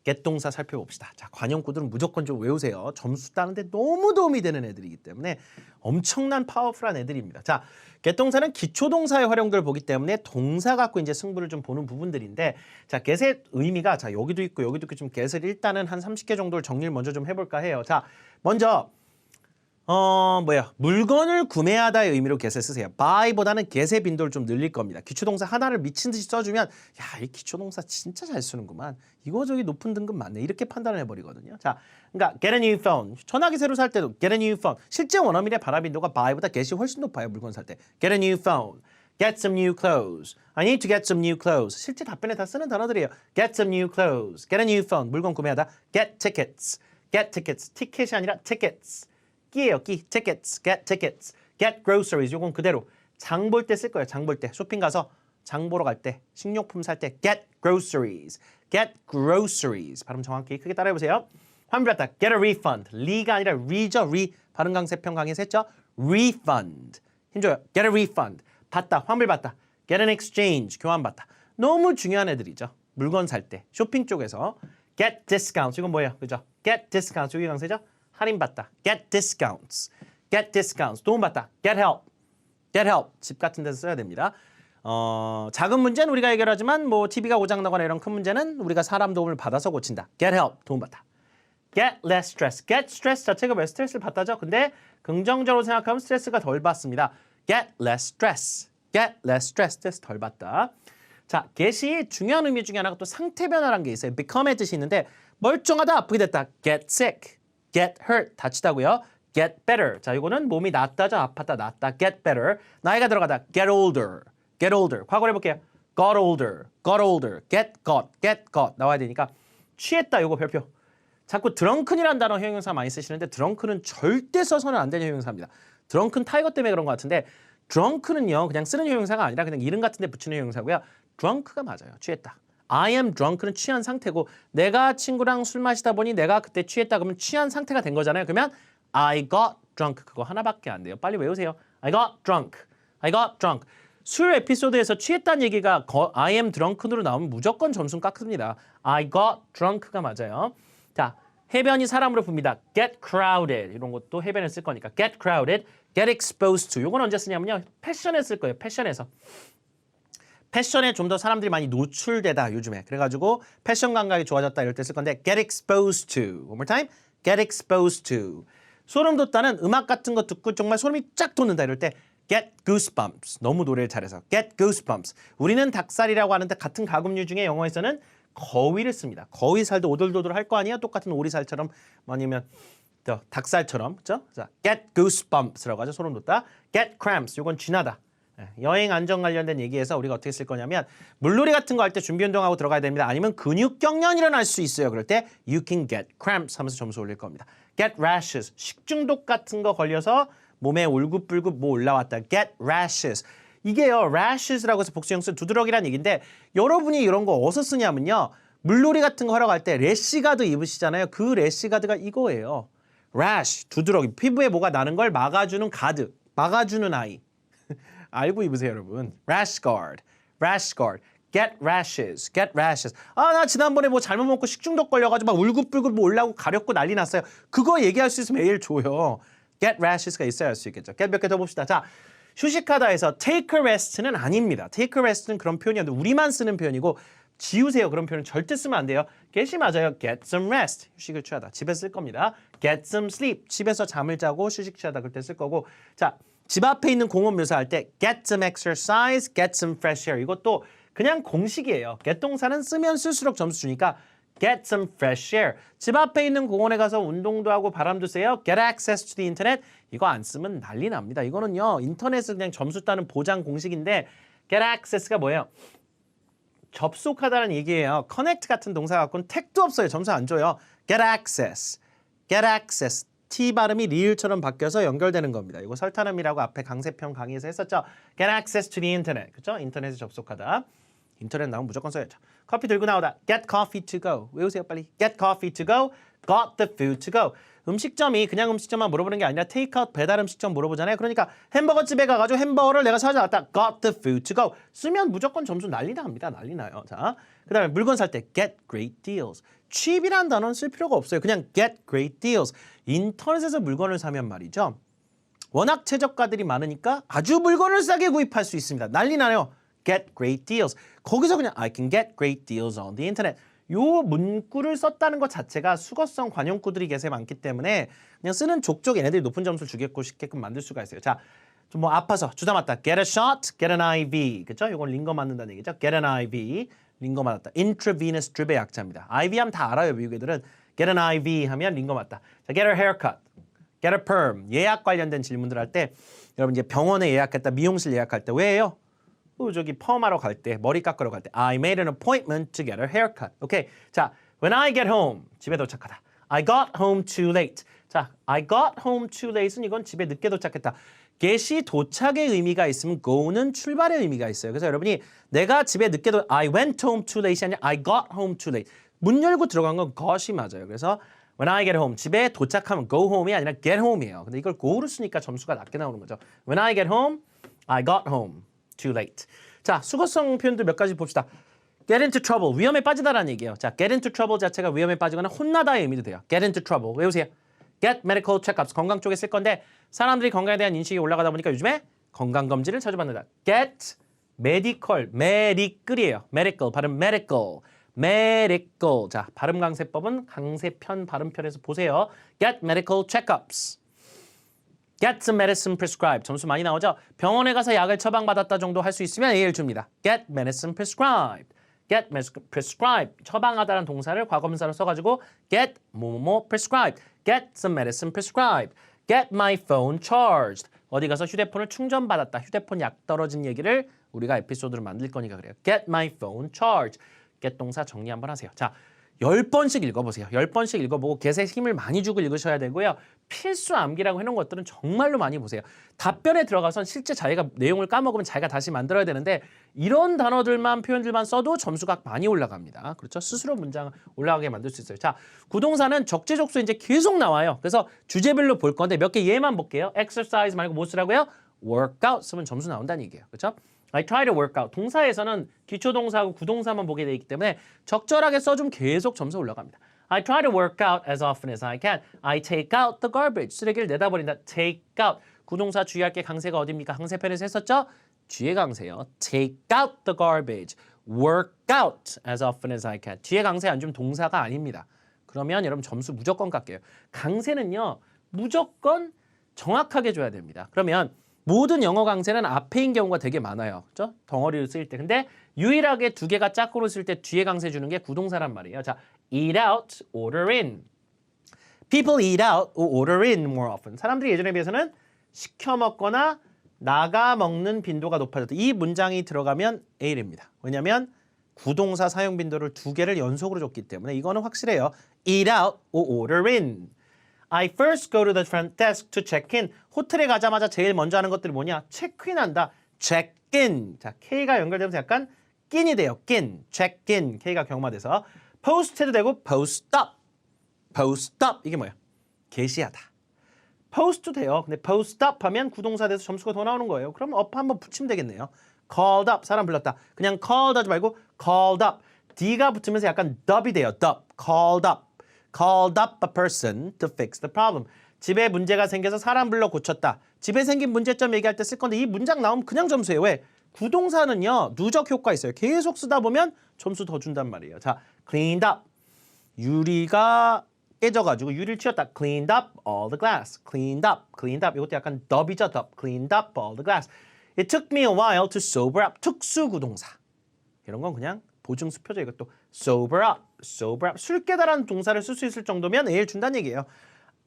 get 동사 살펴봅시다. 자, 관용구들은 무조건 좀 외우세요. 점수 따는데 너무 도움이 되는 애들이기 때문에 엄청난 파워풀한 애들입니다. 자, get 동사는 기초동사의 활용도를 보기 때문에 동사 갖고 이제 승부를 좀 보는 부분들인데, 자, get의 의미가 자, 여기도 있고 여기도 있고 좀 get을 일단은 한 30개 정도를 정리를 먼저 좀 해볼까 해요. 자, 먼저 물건을 구매하다의 의미로 get을 쓰세요. buy보다는 get의 빈도를 좀 늘릴 겁니다. 기초동사 하나를 미친 듯이 써주면 야, 이 기초동사 진짜 잘 쓰는구만. 이거 저기 높은 등급 맞네. 이렇게 판단을 해버리거든요. 자, 그러니까 get a new phone. 전화기 새로 살 때도 get a new phone. 실제 원어민의 발화 빈도가 buy보다 get이 훨씬 높아요. 물건 살 때. get a new phone. get some new clothes. I need to get some new clothes. 실제 답변에 다 쓰는 단어들이에요. get some new clothes. get a new phone. 물건 구매하다. get tickets. get tickets. 티켓이 아니라 tickets. 끼예요, 끼. tickets, get tickets, get groceries. 요건 그대로 장 볼 때 쓸 거예요. 장 볼 때. 쇼핑 가서 장 보러 갈 때, 식료품 살 때 get groceries, get groceries. 발음 정확히 크게 따라해보세요. 환불 받다, get a refund. 리가 아니라 re죠, re. 발음 강세평 강의에서 했죠. refund. 힘줘요. get a refund. 받다, 환불 받다. get an exchange. 교환 받다. 너무 중요한 애들이죠. 물건 살 때, 쇼핑 쪽에서 get discounts. 이건 뭐예요? 그죠? get discounts. 여기 강세죠? 할인받다. get discounts. get discounts. 도움받다. get help. get help. 집 같은 데서 써야 됩니다. 작은 문제는 우리가 해결하지만 뭐 TV가 고장나거나 이런 큰 문제는 우리가 사람 도움을 받아서 고친다. get help. 도움받다. get less stress. get stress 자체가 왜 스트레스를 받다죠? 근데 긍정적으로 생각하면 스트레스가 덜 받습니다. get less stress. get less stress. 스트레스 덜 받다. 자, get이 중요한 의미 중에 하나가 또 상태 변화라는 게 있어요. become의 뜻이 있는데 멀쩡하다, 아프게 됐다. get sick. get hurt, 다치다고요. get better. 자, 이거는 몸이 낫다죠. 아팠다, 낫다. get better. 나이가 들어가다. get older. get older. 과거로 해볼게요. got older. got older. get got. 나와야 되니까 취했다. 이거 별표. 자꾸 드렁큰이라는 단어 형용사 많이 쓰시는데 드렁큰은 절대 써서는 안 되는 형용사입니다. 드렁큰 타이거 때문에 그런 것 같은데 드렁큰은요. 그냥 쓰는 형용사가 아니라 그냥 이름 같은 데 붙이는 형용사고요. drunk가 맞아요. 취했다. I am drunk는 취한 상태고 내가 친구랑 술 마시다 보니 내가 그때 취했다 그러면 취한 상태가 된 거잖아요. 그러면 I got drunk 그거 하나밖에 안 돼요. 빨리 외우세요. I got drunk. I got drunk. 술 에피소드에서 취했다는 얘기가 I am drunk으로 나오면 무조건 점수 깎습니다. I got drunk가 맞아요. 자, 해변이 사람으로 붑니다. get crowded 이런 것도 해변에 쓸 거니까 get crowded, get exposed to. 이건 언제 쓰냐면요. 패션에 쓸 거예요. 패션에서. 패션에 좀 더 사람들이 많이 노출되다 요즘에. 그래가지고 패션 감각이 좋아졌다 이럴 때 쓸 건데 get exposed to. One more time. get exposed to. 소름 돋다는 음악 같은 거 듣고 정말 소름이 쫙 돋는다 이럴 때 get goosebumps. 너무 노래를 잘해서 get goosebumps. 우리는 닭살이라고 하는데 같은 가금류 중에 영어에서는 거위를 씁니다. 거위살도 오돌도돌 할 거 아니야? 똑같은 오리살처럼 아니면 닭살처럼. 그렇죠? 자, get goosebumps라고 하죠. 소름 돋다. get cramps. 이건 쥐나다. 여행 안전 관련된 얘기에서 우리가 어떻게 쓸 거냐면 물놀이 같은 거 할 때 준비 운동하고 들어가야 됩니다. 아니면 근육 경련이 일어날 수 있어요. 그럴 때 you can get cramps 하면서 점수 올릴 겁니다. get rashes. 식중독 같은 거 걸려서 몸에 울긋불긋 뭐 올라왔다. get rashes. 이게요. rashes라고 해서 복수형수 두드러기란 얘기인데 여러분이 이런 거 어디서 쓰냐면요. 물놀이 같은 거 하러 갈 때 래시가드 입으시잖아요. 그 래시가드가 이거예요. rash, 두드러기. 피부에 뭐가 나는 걸 막아주는 가드. 막아주는 아이. 알고 입으세요, 여러분. rash guard, rash guard, get rashes, get rashes. 아, 나 지난번에 뭐 잘못 먹고 식중독 걸려가지고 막 울긋불긋 뭐 올라오고 가렵고 난리 났어요. 그거 얘기할 수 있으면 매일 줘요. get rashes가 있어야 할 수 있겠죠. get 몇 개 더 봅시다. 자, 휴식하다에서 take a rest는 아닙니다. take a rest는 그런 표현이 아니고 우리만 쓰는 표현이고 지우세요. 그런 표현은 절대 쓰면 안 돼요. get이 맞아요. get some rest. 휴식을 취하다. 집에 쓸 겁니다. get some sleep. 집에서 잠을 자고 휴식 취하다. 그럴 때 쓸 거고. 자, 집 앞에 있는 공원 묘사할 때 get some exercise, get some fresh air. 이것도 그냥 공식이에요. get 동사는 쓰면 쓸수록 점수 주니까 Get some fresh air. 집 앞에 있는 공원에 가서 운동도 하고 바람도 쐬요. Get access to the internet. 이거 안 쓰면 난리 납니다. 이거는요. 인터넷을 그냥 점수 따는 보장 공식인데 get access가 뭐예요? 접속하다는 얘기예요. connect 같은 동사 갖고는 택도 없어요. 점수 안 줘요. get access. get access. T 발음이 리을처럼 바뀌어서 연결되는 겁니다. 이거 설타름이라고 앞에 강세편 강의에서 했었죠. get access to the internet. 그렇죠? 인터넷에 접속하다. 인터넷 나오면 무조건 써야죠. 커피 들고 나오다. Get coffee to go. 외우세요 빨리. Get coffee to go. Got the food to go. 음식점이 그냥 음식점만 물어보는 게 아니라 테이크아웃 배달 음식점 물어보잖아요. 그러니까 햄버거 집에 가가지고 햄버거를 내가 사줘왔다. Got the food to go. 쓰면 무조건 점수 난리 납니다. 난리 나요. 자, 그 다음에 물건 살 때 get great deals. cheap이란 단어는 쓸 필요가 없어요. 그냥 get great deals. 인터넷에서 물건을 사면 말이죠. 워낙 최저가들이 많으니까 아주 물건을 싸게 구입할 수 있습니다. 난리 나요. Get great deals. 거기서 그냥 I can get great deals on the internet. 요 문구를 썼다는 것 자체가 수거성 관용구들이 계속 많기 때문에 그냥 쓰는 족족 얘네들이 높은 점수를 주겠고 싶게끔 만들 수가 있어요. 자, 좀 뭐 아파서 주사 맞다. Get a shot, get an IV. 그죠? 요건 링거 맞는다는 얘기죠. Get an IV. 링거 맞았다. Intravenous drip의 약자입니다. IV 하면 다 알아요. 미국 애들은. Get an IV 하면 링거 맞다. 자, get a haircut. Get a perm. 예약 관련된 질문들 할 때 여러분 이제 병원에 예약했다. 미용실 예약할 때 왜요? 저기 펌하러 갈 때, 머리 깎으러 갈 때 I made an appointment to get a haircut. 오케이. 자, when I get home, 집에 도착하다. I got home too late. 자, I got home too late은 이건 집에 늦게 도착했다. get이 도착의 의미가 있으면 go는 출발의 의미가 있어요. 그래서 여러분이 내가 집에 늦게 I went home too late이 아니라 I got home too late. 문 열고 들어간 건 got이 맞아요. 그래서 when I get home, 집에 도착하면 go home이 아니라 get home이에요. 근데 이걸 go로 쓰니까 점수가 낮게 나오는 거죠. When I get home, I got home too late. 자, 수거성 표현들 몇 가지 봅시다. get into trouble, 위험에 빠지다라는 얘기예요. 자, get into trouble 자체가 위험에 빠지거나 혼나다의 의미도 돼요. get into trouble, 외우세요. get medical checkups, 건강 쪽에 쓸 건데 사람들이 건강에 대한 인식이 올라가다 보니까 요즘에 건강검진을 자주 받는다. get medical, medical이에요. medical, 발음 medical, medical. 자, 발음 강세법은 강세편 발음편에서 보세요. get medical checkups. Get some medicine prescribed. 점수 많이 나오죠? 병원에 가서 약을 처방받았다 정도 할 수 있으면 A를 줍니다. Get medicine prescribed. Get prescribed. 처방하다라는 동사를 과거분사로 써가지고 get 뭐뭐뭐 prescribed. Get some medicine prescribed. Get my phone charged. 어디 가서 휴대폰을 충전받았다. 휴대폰 약 떨어진 얘기를 우리가 에피소드를 만들 거니까 그래요. Get my phone charged. get 동사 정리 한번 하세요. 자, 10번씩 읽어보세요. 10번씩 읽어보고 get에 힘을 많이 주고 읽으셔야 되고요. 필수 암기라고 해놓은 것들은 정말로 많이 보세요. 답변에 들어가선 실제 자기가 내용을 까먹으면 자기가 다시 만들어야 되는데 이런 단어들만 표현들만 써도 점수가 많이 올라갑니다. 그렇죠? 스스로 문장 올라가게 만들 수 있어요. 자, 구동사는 적재적소 이제 계속 나와요. 그래서 주제별로 볼 건데 몇 개 예만 볼게요. exercise 말고 뭐 쓰라고요? workout 쓰면 점수 나온다는 얘기예요. 그렇죠? I try to work out. 동사에서는 기초동사하고 구동사만 보게 되어 있기 때문에 적절하게 써주면 계속 점수 올라갑니다. I try to work out as often as I can. I take out the garbage. 쓰레기를 내다버린다. take out. 구동사 주의할 게 강세가 어딥니까? 강세편에서 했었죠? 뒤에 강세요. take out the garbage. work out as often as I can. 뒤에 강세 안 주면 동사가 아닙니다. 그러면 여러분 점수 무조건 깎여요. 강세는요. 무조건 정확하게 줘야 됩니다. 그러면 모든 영어 강세는 앞에인 경우가 되게 많아요. 그렇죠? 덩어리를 쓸 때. 근데 유일하게 두 개가 짝으로 쓸 때 뒤에 강세 주는 게 구동사란 말이에요. 자, eat out, order in. People eat out or order in more often. 사람들이 예전에 비해서는 시켜 먹거나 나가 먹는 빈도가 높아졌다. 이 문장이 들어가면 A입니다. 왜냐하면 구동사 사용 빈도를 두 개를 연속으로 줬기 때문에 이거는 확실해요. eat out or order in. I first go to the front desk to check in. 호텔에 가자마자 제일 먼저 하는 것들이 뭐냐? 체크인한다. check in. 자, K가 연결되면서 약간 낀이 돼요. 낀. check in. K가 경마돼서 post 해도 되고 post up. post up. 이게 뭐야? 게시하다. post도 돼요. 근데 post up 하면 구동사 돼서 점수가 더 나오는 거예요. 그럼 up 한번 붙이면 되겠네요. called up. 사람 불렀다. 그냥 called 하지 말고 called up. D가 붙으면서 약간 dub이 돼요. dub. called up. called up a person to fix the problem. 집에 문제가 생겨서 사람 불러 고쳤다. 집에 생긴 문제점 얘기할 때 쓸 건데 이 문장 나오면 그냥 점수예요. 왜? 구동사는요. 누적 효과 있어요. 계속 쓰다 보면 점수 더 준단 말이에요. 자, cleaned up. 유리가 깨져가지고 유리를 치웠다. cleaned up all the glass. cleaned up. cleaned up. 이것도 약간 dub이죠. dub. cleaned up all the glass. It took me a while to sober up. 특수 구동사. 이런 건 그냥 보증수표죠. 이것도 sober up. sober up. 술 깨달은 동사를 쓸 수 있을 정도면 A를 준다는 얘기예요.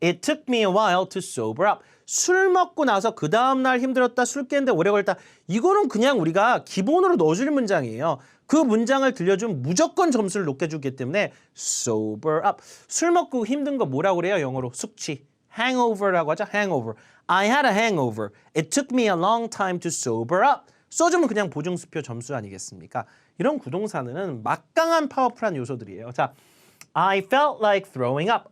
It took me a while to sober up. 술 먹고 나서 그 다음날 힘들었다, 술 깼는데 오래 걸렸다. 이거는 그냥 우리가 기본으로 넣어줄 문장이에요. 그 문장을 들려주면 무조건 점수를 높게 주기 때문에 sober up. 술 먹고 힘든 거 뭐라고 그래요? 영어로 숙취. hangover라고 하죠. hangover. I had a hangover. It took me a long time to sober up. 써주면 그냥 보증수표 점수 아니겠습니까? 이런 구동사는 막강한 파워풀한 요소들이에요. 자, I felt like throwing up.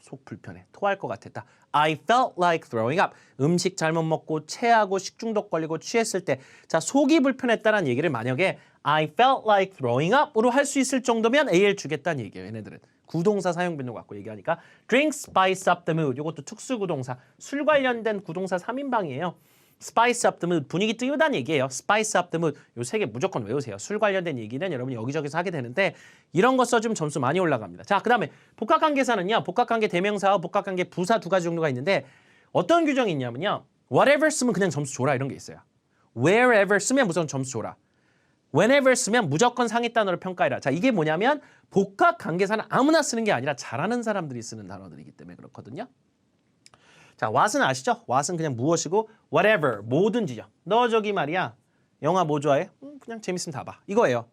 속 불편해. 토할 것 같았다. I felt like throwing up. 음식 잘못 먹고 체하고 식중독 걸리고 취했을 때, 자, 속이 불편했다는 얘기를 만약에 I felt like throwing up으로 할 수 있을 정도면 A를 주겠다는 얘기예요. 얘네들은. 구동사 사용 빈도 갖고 얘기하니까 drink spice up the mood. 이것도 특수구동사. 술 관련된 구동사 3인방이에요. spice up the mood. 분위기 띄우다는 얘기예요. spice up the mood. 요 세 개 무조건 외우세요. 술 관련된 얘기는 여러분이 여기저기서 하게 되는데 이런 거 써주면 점수 많이 올라갑니다. 자, 그 다음에 복합관계사는요. 복합관계 대명사와 복합관계 부사 두 가지 종류가 있는데 어떤 규정이 있냐면요. whatever 쓰면 그냥 점수 줘라 이런 게 있어요. wherever 쓰면 무조건 점수 줘라. whenever 쓰면 무조건 상위 단어로 평가해라. 자, 이게 뭐냐면 복합관계사는 아무나 쓰는 게 아니라 잘하는 사람들이 쓰는 단어들이기 때문에 그렇거든요. 자, what은 아시죠? what은 그냥 무엇이고 whatever, 뭐든지죠. 너 저기 말이야, 영화 뭐 좋아해? 그냥 재밌으면 다 봐. 이거예요.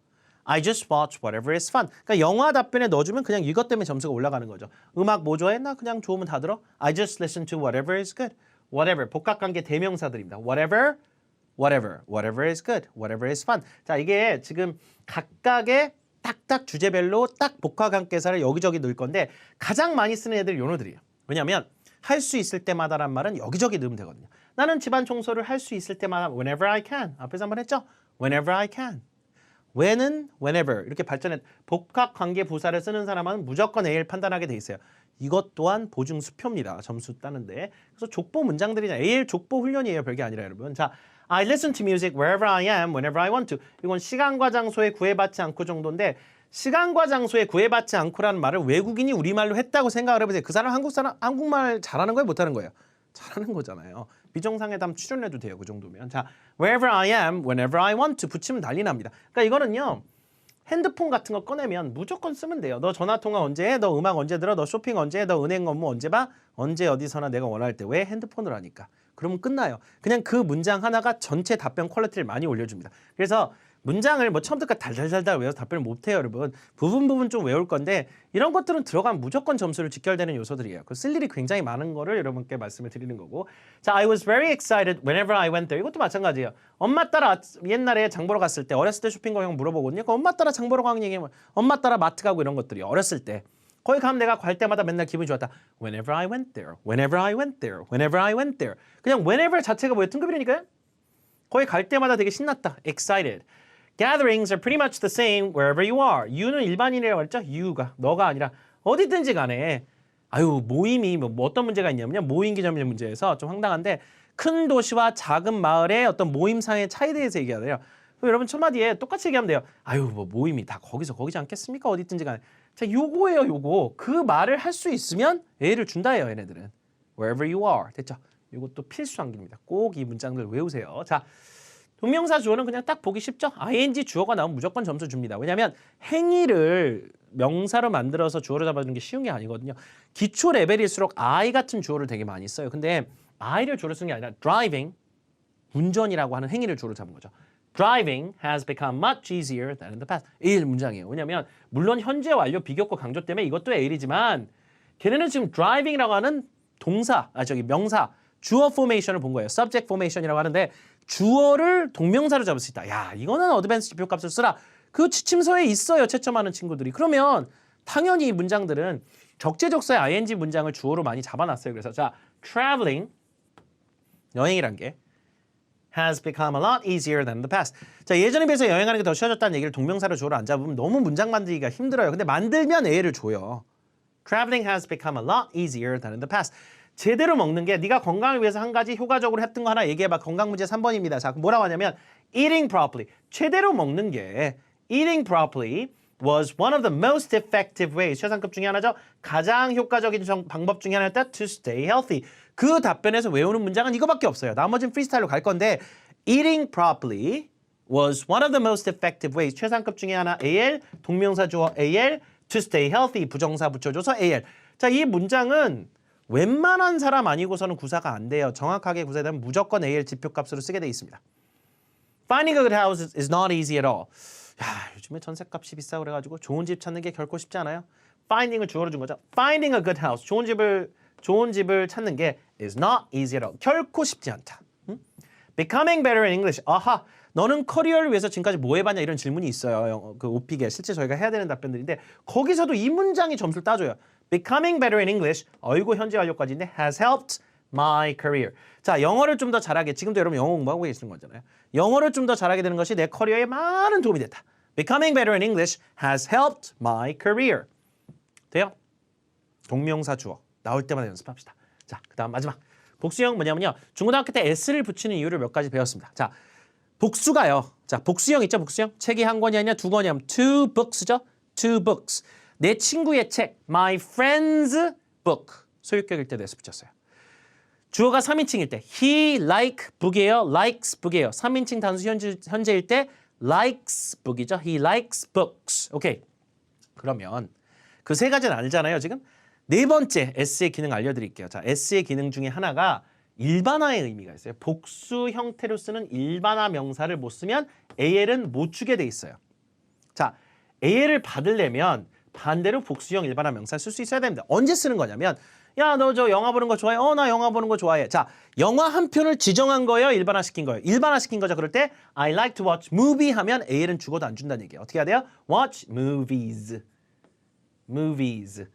I just watch whatever is fun. 그러니까 영화 답변에 넣어주면 그냥 이것 때문에 점수가 올라가는 거죠. 음악 뭐 좋아해? 나 그냥 좋으면 다 들어. I just listen to whatever is good. whatever, 복합관계 대명사들입니다. whatever, whatever, whatever is good, whatever is fun. 자, 이게 지금 각각의 딱딱 주제별로 딱 복합관계사를 여기저기 넣을 건데 가장 많이 쓰는 애들이 요노들이에요. 왜냐하면 할 수 있을 때마다란 말은 여기저기 넣으면 되거든요. 나는 집안 청소를 할 수 있을 때마다 whenever I can. 앞에서 한번 했죠? whenever I can. when은 whenever 이렇게 발전해 복합관계 부사를 쓰는 사람은 무조건 A를 판단하게 돼 있어요. 이것 또한 보증 수표입니다. 점수 따는데. 그래서 족보 문장들이냐 AL 족보 훈련이에요. 별게 아니라 여러분. 자, I listen to music wherever I am, whenever I want to. 이건 시간과 장소에 구애받지 않고 정도인데 시간과 장소에 구애받지 않고라는 말을 외국인이 우리말로 했다고 생각을 해보세요. 그 사람 한국말 잘하는 거예요? 못하는 거예요? 잘하는 거잖아요. 비정상회담 출연해도 돼요. 그 정도면. 자, wherever I am, whenever I want to 붙이면 난리 납니다. 그러니까 이거는요. 핸드폰 같은 거 꺼내면 무조건 쓰면 돼요. 너 전화통화 언제 해? 너 음악 언제 들어? 너 쇼핑 언제 해? 너 은행 업무 언제 봐? 언제 어디서나 내가 원할 때. 왜? 핸드폰으로 하니까. 그러면 끝나요. 그냥 그 문장 하나가 전체 답변 퀄리티를 많이 올려줍니다. 그래서 문장을 뭐 처음부터 달달달달 외워서 답변을 못해요, 여러분. 부분 좀 외울 건데 이런 것들은 들어가면 무조건 점수를 직결되는 요소들이에요. 그 쓸 일이 굉장히 많은 거를 여러분께 말씀을 드리는 거고. 자, I was very excited whenever I went there. 이것도 마찬가지예요. 엄마 따라 옛날에 장 보러 갔을 때 어렸을 때 쇼핑 거 형 물어보거든요. 그 엄마 따라 장 보러 가는 얘기면 엄마 따라 마트 가고 이런 것들이 어렸을 때. 거기 가면 내가 갈 때마다 맨날 기분이 좋았다. Whenever I went there, whenever I went there, whenever I went there. 그냥 whenever 자체가 뭐예요? 등급이라니까요. 거기 갈 때마다 되게 신났다. Excited. Gatherings are pretty much the same wherever you are. You는 일반인이라고 했죠? You가 너가 아니라 어디든지 간에 아유 모임이 뭐 어떤 문제가 있냐면요. 모임 기념일 문제에서 좀 황당한데 큰 도시와 작은 마을의 어떤 모임상의 차이에 대해서 얘기하래요. 여러분 첫마디에 똑같이 얘기하면 돼요. 아유 뭐 모임이 다 거기지 않겠습니까? 어디든지 간에. 자, 요거예요, 요거. 그 말을 할 수 있으면 A를 준다예요, 얘네들은. Wherever you are. 됐죠? 요것도 필수 암기입니다. 꼭 이 문장들 외우세요. 자, 동명사 주어는 그냥 딱 보기 쉽죠? ing 주어가 나오면 무조건 점수 줍니다. 왜냐하면 행위를 명사로 만들어서 주어로 잡아주는 게 쉬운 게 아니거든요. 기초 레벨일수록 I 같은 주어를 되게 많이 써요. 근데 I를 주어로 쓰는 게 아니라 driving, 운전이라고 하는 행위를 주어로 잡은 거죠. Driving has become much easier than in the past. A 문장이에요. 왜냐하면 물론 현재 완료 비교과 강조 때문에 이것도 A이지만 걔네는 지금 driving이라고 하는 동사, 명사, 주어 포메이션을 본 거예요. subject formation이라고 하는데 주어를 동명사로 잡을 수 있다. 야, 이거는 어드밴스 지표값을 쓰라. 그 지침서에 있어요. 채점하는 친구들이. 그러면 당연히 이 문장들은 적재적소의 ing 문장을 주어로 많이 잡아놨어요. 그래서 자, traveling, 여행이란 게 has become a lot easier than the past. 자, 예전에 비해서 여행하는 게 더 쉬워졌다는 얘기를 동명사로 주어로 안 잡으면 너무 문장 만들기가 힘들어요. 근데 만들면 A를 줘요. Traveling has become a lot easier than in the past. 제대로 먹는 게 네가 건강을 위해서 한 가지 효과적으로 했던 거 하나 얘기해봐. 건강 문제 3번입니다. 자, 뭐라고 하냐면 eating properly. 제대로 먹는 게 eating properly was one of the most effective ways. 최상급 중에 하나죠. 가장 효과적인 방법 중에 하나였다. To stay healthy. 그 답변에서 외우는 문장은 이거밖에 없어요. 나머지는 프리스타일로 갈 건데 eating properly was one of the most effective ways. 최상급 중에 하나 AL, 동명사 주어 AL, to stay healthy 부정사 붙여줘서 AL. 자, 이 문장은 웬만한 사람 아니고서는 구사가 안 돼요. 정확하게 구사되면 무조건 AL 지표값으로 쓰게 돼 있습니다. Finding a good house is not easy at all. 야, 요즘에 전셋값이 비싸고 그래가지고 좋은 집 찾는 게 결코 쉽지 않아요. Finding을 주어로 준 거죠. Finding a good house, 좋은 집을 찾는 게 is not easy at all. 결코 쉽지 않다. Becoming better in English. 아하, 너는 커리어를 위해서 지금까지 뭐 해봤냐 이런 질문이 있어요. 그 오픽에 실제 저희가 해야 되는 답변들인데 거기서도 이 문장이 점수를 따줘요. Becoming better in English. 어이구 현재 완료까지인데 has helped my career. 자, 영어를 좀 더 잘하게. 지금도 여러분 영어 공부하고 계시는 거잖아요. 영어를 좀 더 잘하게 되는 것이 내 커리어에 많은 도움이 됐다. Becoming better in English has helped my career. 돼요? 동명사 주어. 나올 때마다 연습합시다. 자, 그 다음 마지막. 복수형 뭐냐면요. 중고등학교 때 S를 붙이는 이유를 몇 가지 배웠습니다. 자, 복수가요. 자, 복수형 있죠, 복수형? 책이 한 권이 아니라 두 권이 하면 two books죠? two books. 내 친구의 책, my friend's book. 소유격일 때도 S 붙였어요. 주어가 3인칭일 때 he like book이에요, likes book이에요. 3인칭 단수 현재일 때 likes book이죠. he likes books. 오케이. 그러면 그 세 가지는 알잖아요, 지금? 네 번째 S의 기능 알려드릴게요. 자, S의 기능 중에 하나가 일반화의 의미가 있어요. 복수 형태로 쓰는 일반화 명사를 못 쓰면 AL은 못 주게 돼 있어요. 자, AL을 받으려면 반대로 복수형 일반화 명사 쓸 수 있어야 됩니다. 언제 쓰는 거냐면 야, 너 저 영화 보는 거 좋아해? 나 영화 보는 거 좋아해. 자, 영화 한 편을 지정한 거예요? 일반화 시킨 거예요? 일반화 시킨 거죠. 그럴 때 I like to watch movie 하면 AL은 죽어도 안 준다는 얘기예요. 어떻게 해야 돼요? Watch movies. movies.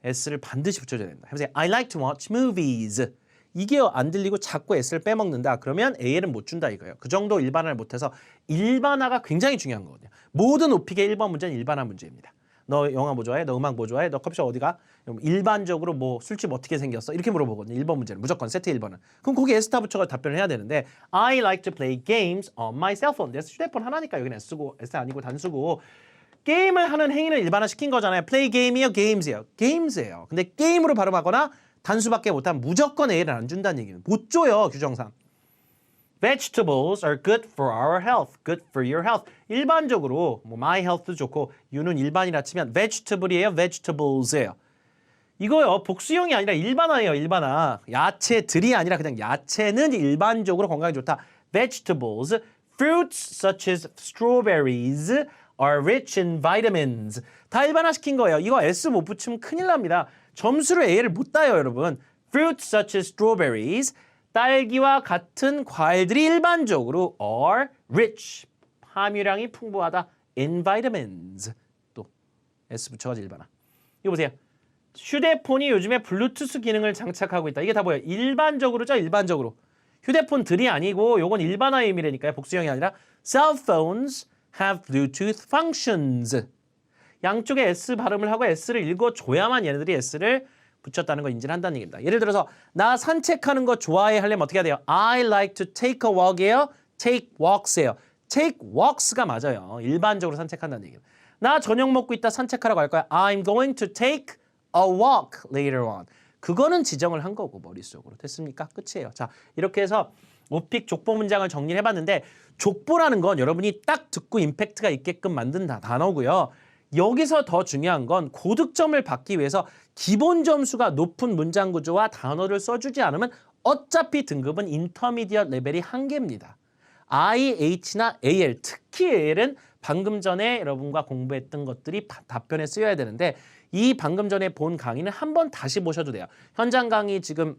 S를 반드시 붙여줘야 된다. 해보세요. I like to watch movies. 이게 안 들리고 자꾸 S를 빼먹는다. 그러면 AL은 못 준다 이거예요. 그 정도 일반화를 못해서 일반화가 굉장히 중요한 거거든요. 모든 오픽의 1번 문제는 일반화 문제입니다. 너 영화 뭐 좋아해? 너 음악 뭐 좋아해? 너 커피숍 어디가? 일반적으로 뭐 술집 어떻게 생겼어? 이렇게 물어보거든요. 1번 문제는 무조건 세트 1번은. 그럼 거기 S타 붙여서 답변을 해야 되는데 I like to play games on my cell phone. 내 휴대폰 하나니까 여기는 S고 S 아니고 단수고 게임을 하는 행위를 일반화 시킨 거잖아요. play game이요, games이에요. games예요. 근데 게임으로 발음하거나 단수밖에 못하면 무조건 A를 안 준다는 얘기는 못 줘요, 규정상. Vegetables are good for our health. good for your health. 일반적으로 뭐 my health도 좋고 you는 일반이라 치면 vegetable이에요, vegetables예요. 이거요, 복수형이 아니라 일반화예요, 일반화. 야채들이 아니라 그냥 야채는 일반적으로 건강에 좋다. Vegetables, fruits such as strawberries are rich in vitamins. 다 일반화 시킨 거예요. 이거 S 못 붙이면 큰일 납니다. 점수를 A를 못 따요, 여러분. Fruits such as strawberries. 딸기와 같은 과일들이 일반적으로 are rich. 함유량이 풍부하다. in vitamins. 또 S 붙여가지고 일반화. 이거 보세요. 휴대폰이 요즘에 블루투스 기능을 장착하고 있다. 이게 다 뭐예요? 일반적으로죠, 일반적으로. 휴대폰들이 아니고 요건 일반화의 의미라니까요. 복수형이 아니라 cell phones have Bluetooth functions. 양쪽에 S 발음을 하고 S를 읽어줘야만 얘네들이 S를 붙였다는 거 인지를 한다는 얘기입니다. 예를 들어서 나 산책하는 거 좋아해 하려면 어떻게 해야 돼요? I like to take a walk이에요. take walks예요. take walks가 맞아요. 일반적으로 산책한다는 얘기예요. 나 저녁 먹고 있다 산책하러 갈 거야. I'm going to take a walk later on. 그거는 지정을 한 거고 머릿속으로. 됐습니까? 끝이에요. 자, 이렇게 해서 오픽 족보 문장을 정리를 해봤는데 족보라는 건 여러분이 딱 듣고 임팩트가 있게끔 만든 단어고요. 여기서 더 중요한 건 고득점을 받기 위해서 기본 점수가 높은 문장 구조와 단어를 써주지 않으면 어차피 등급은 인터미디엇 레벨이 한계입니다. I, H나 AL, 특히 AL은 방금 전에 여러분과 공부했던 것들이 답변에 쓰여야 되는데 이 방금 전에 본 강의는 한번 다시 보셔도 돼요. 현장 강의 지금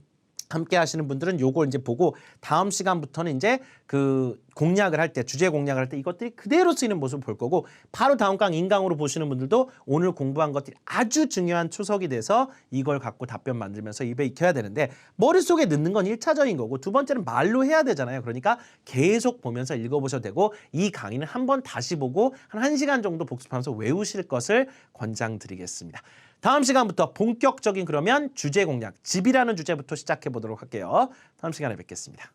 함께 하시는 분들은 요걸 이제 보고 다음 시간부터는 이제 그 공략을 할 때, 주제 공략을 할 때 이것들이 그대로 쓰이는 모습을 볼 거고 바로 다음 강 인강으로 보시는 분들도 오늘 공부한 것들이 아주 중요한 추석이 돼서 이걸 갖고 답변 만들면서 입에 익혀야 되는데 머릿속에 넣는 건 1차적인 거고 두 번째는 말로 해야 되잖아요. 그러니까 계속 보면서 읽어보셔도 되고 이 강의는 한번 다시 보고 한 1시간 정도 복습하면서 외우실 것을 권장드리겠습니다. 다음 시간부터 본격적인 그러면 주제 공략, 집이라는 주제부터 시작해 보도록 할게요. 다음 시간에 뵙겠습니다.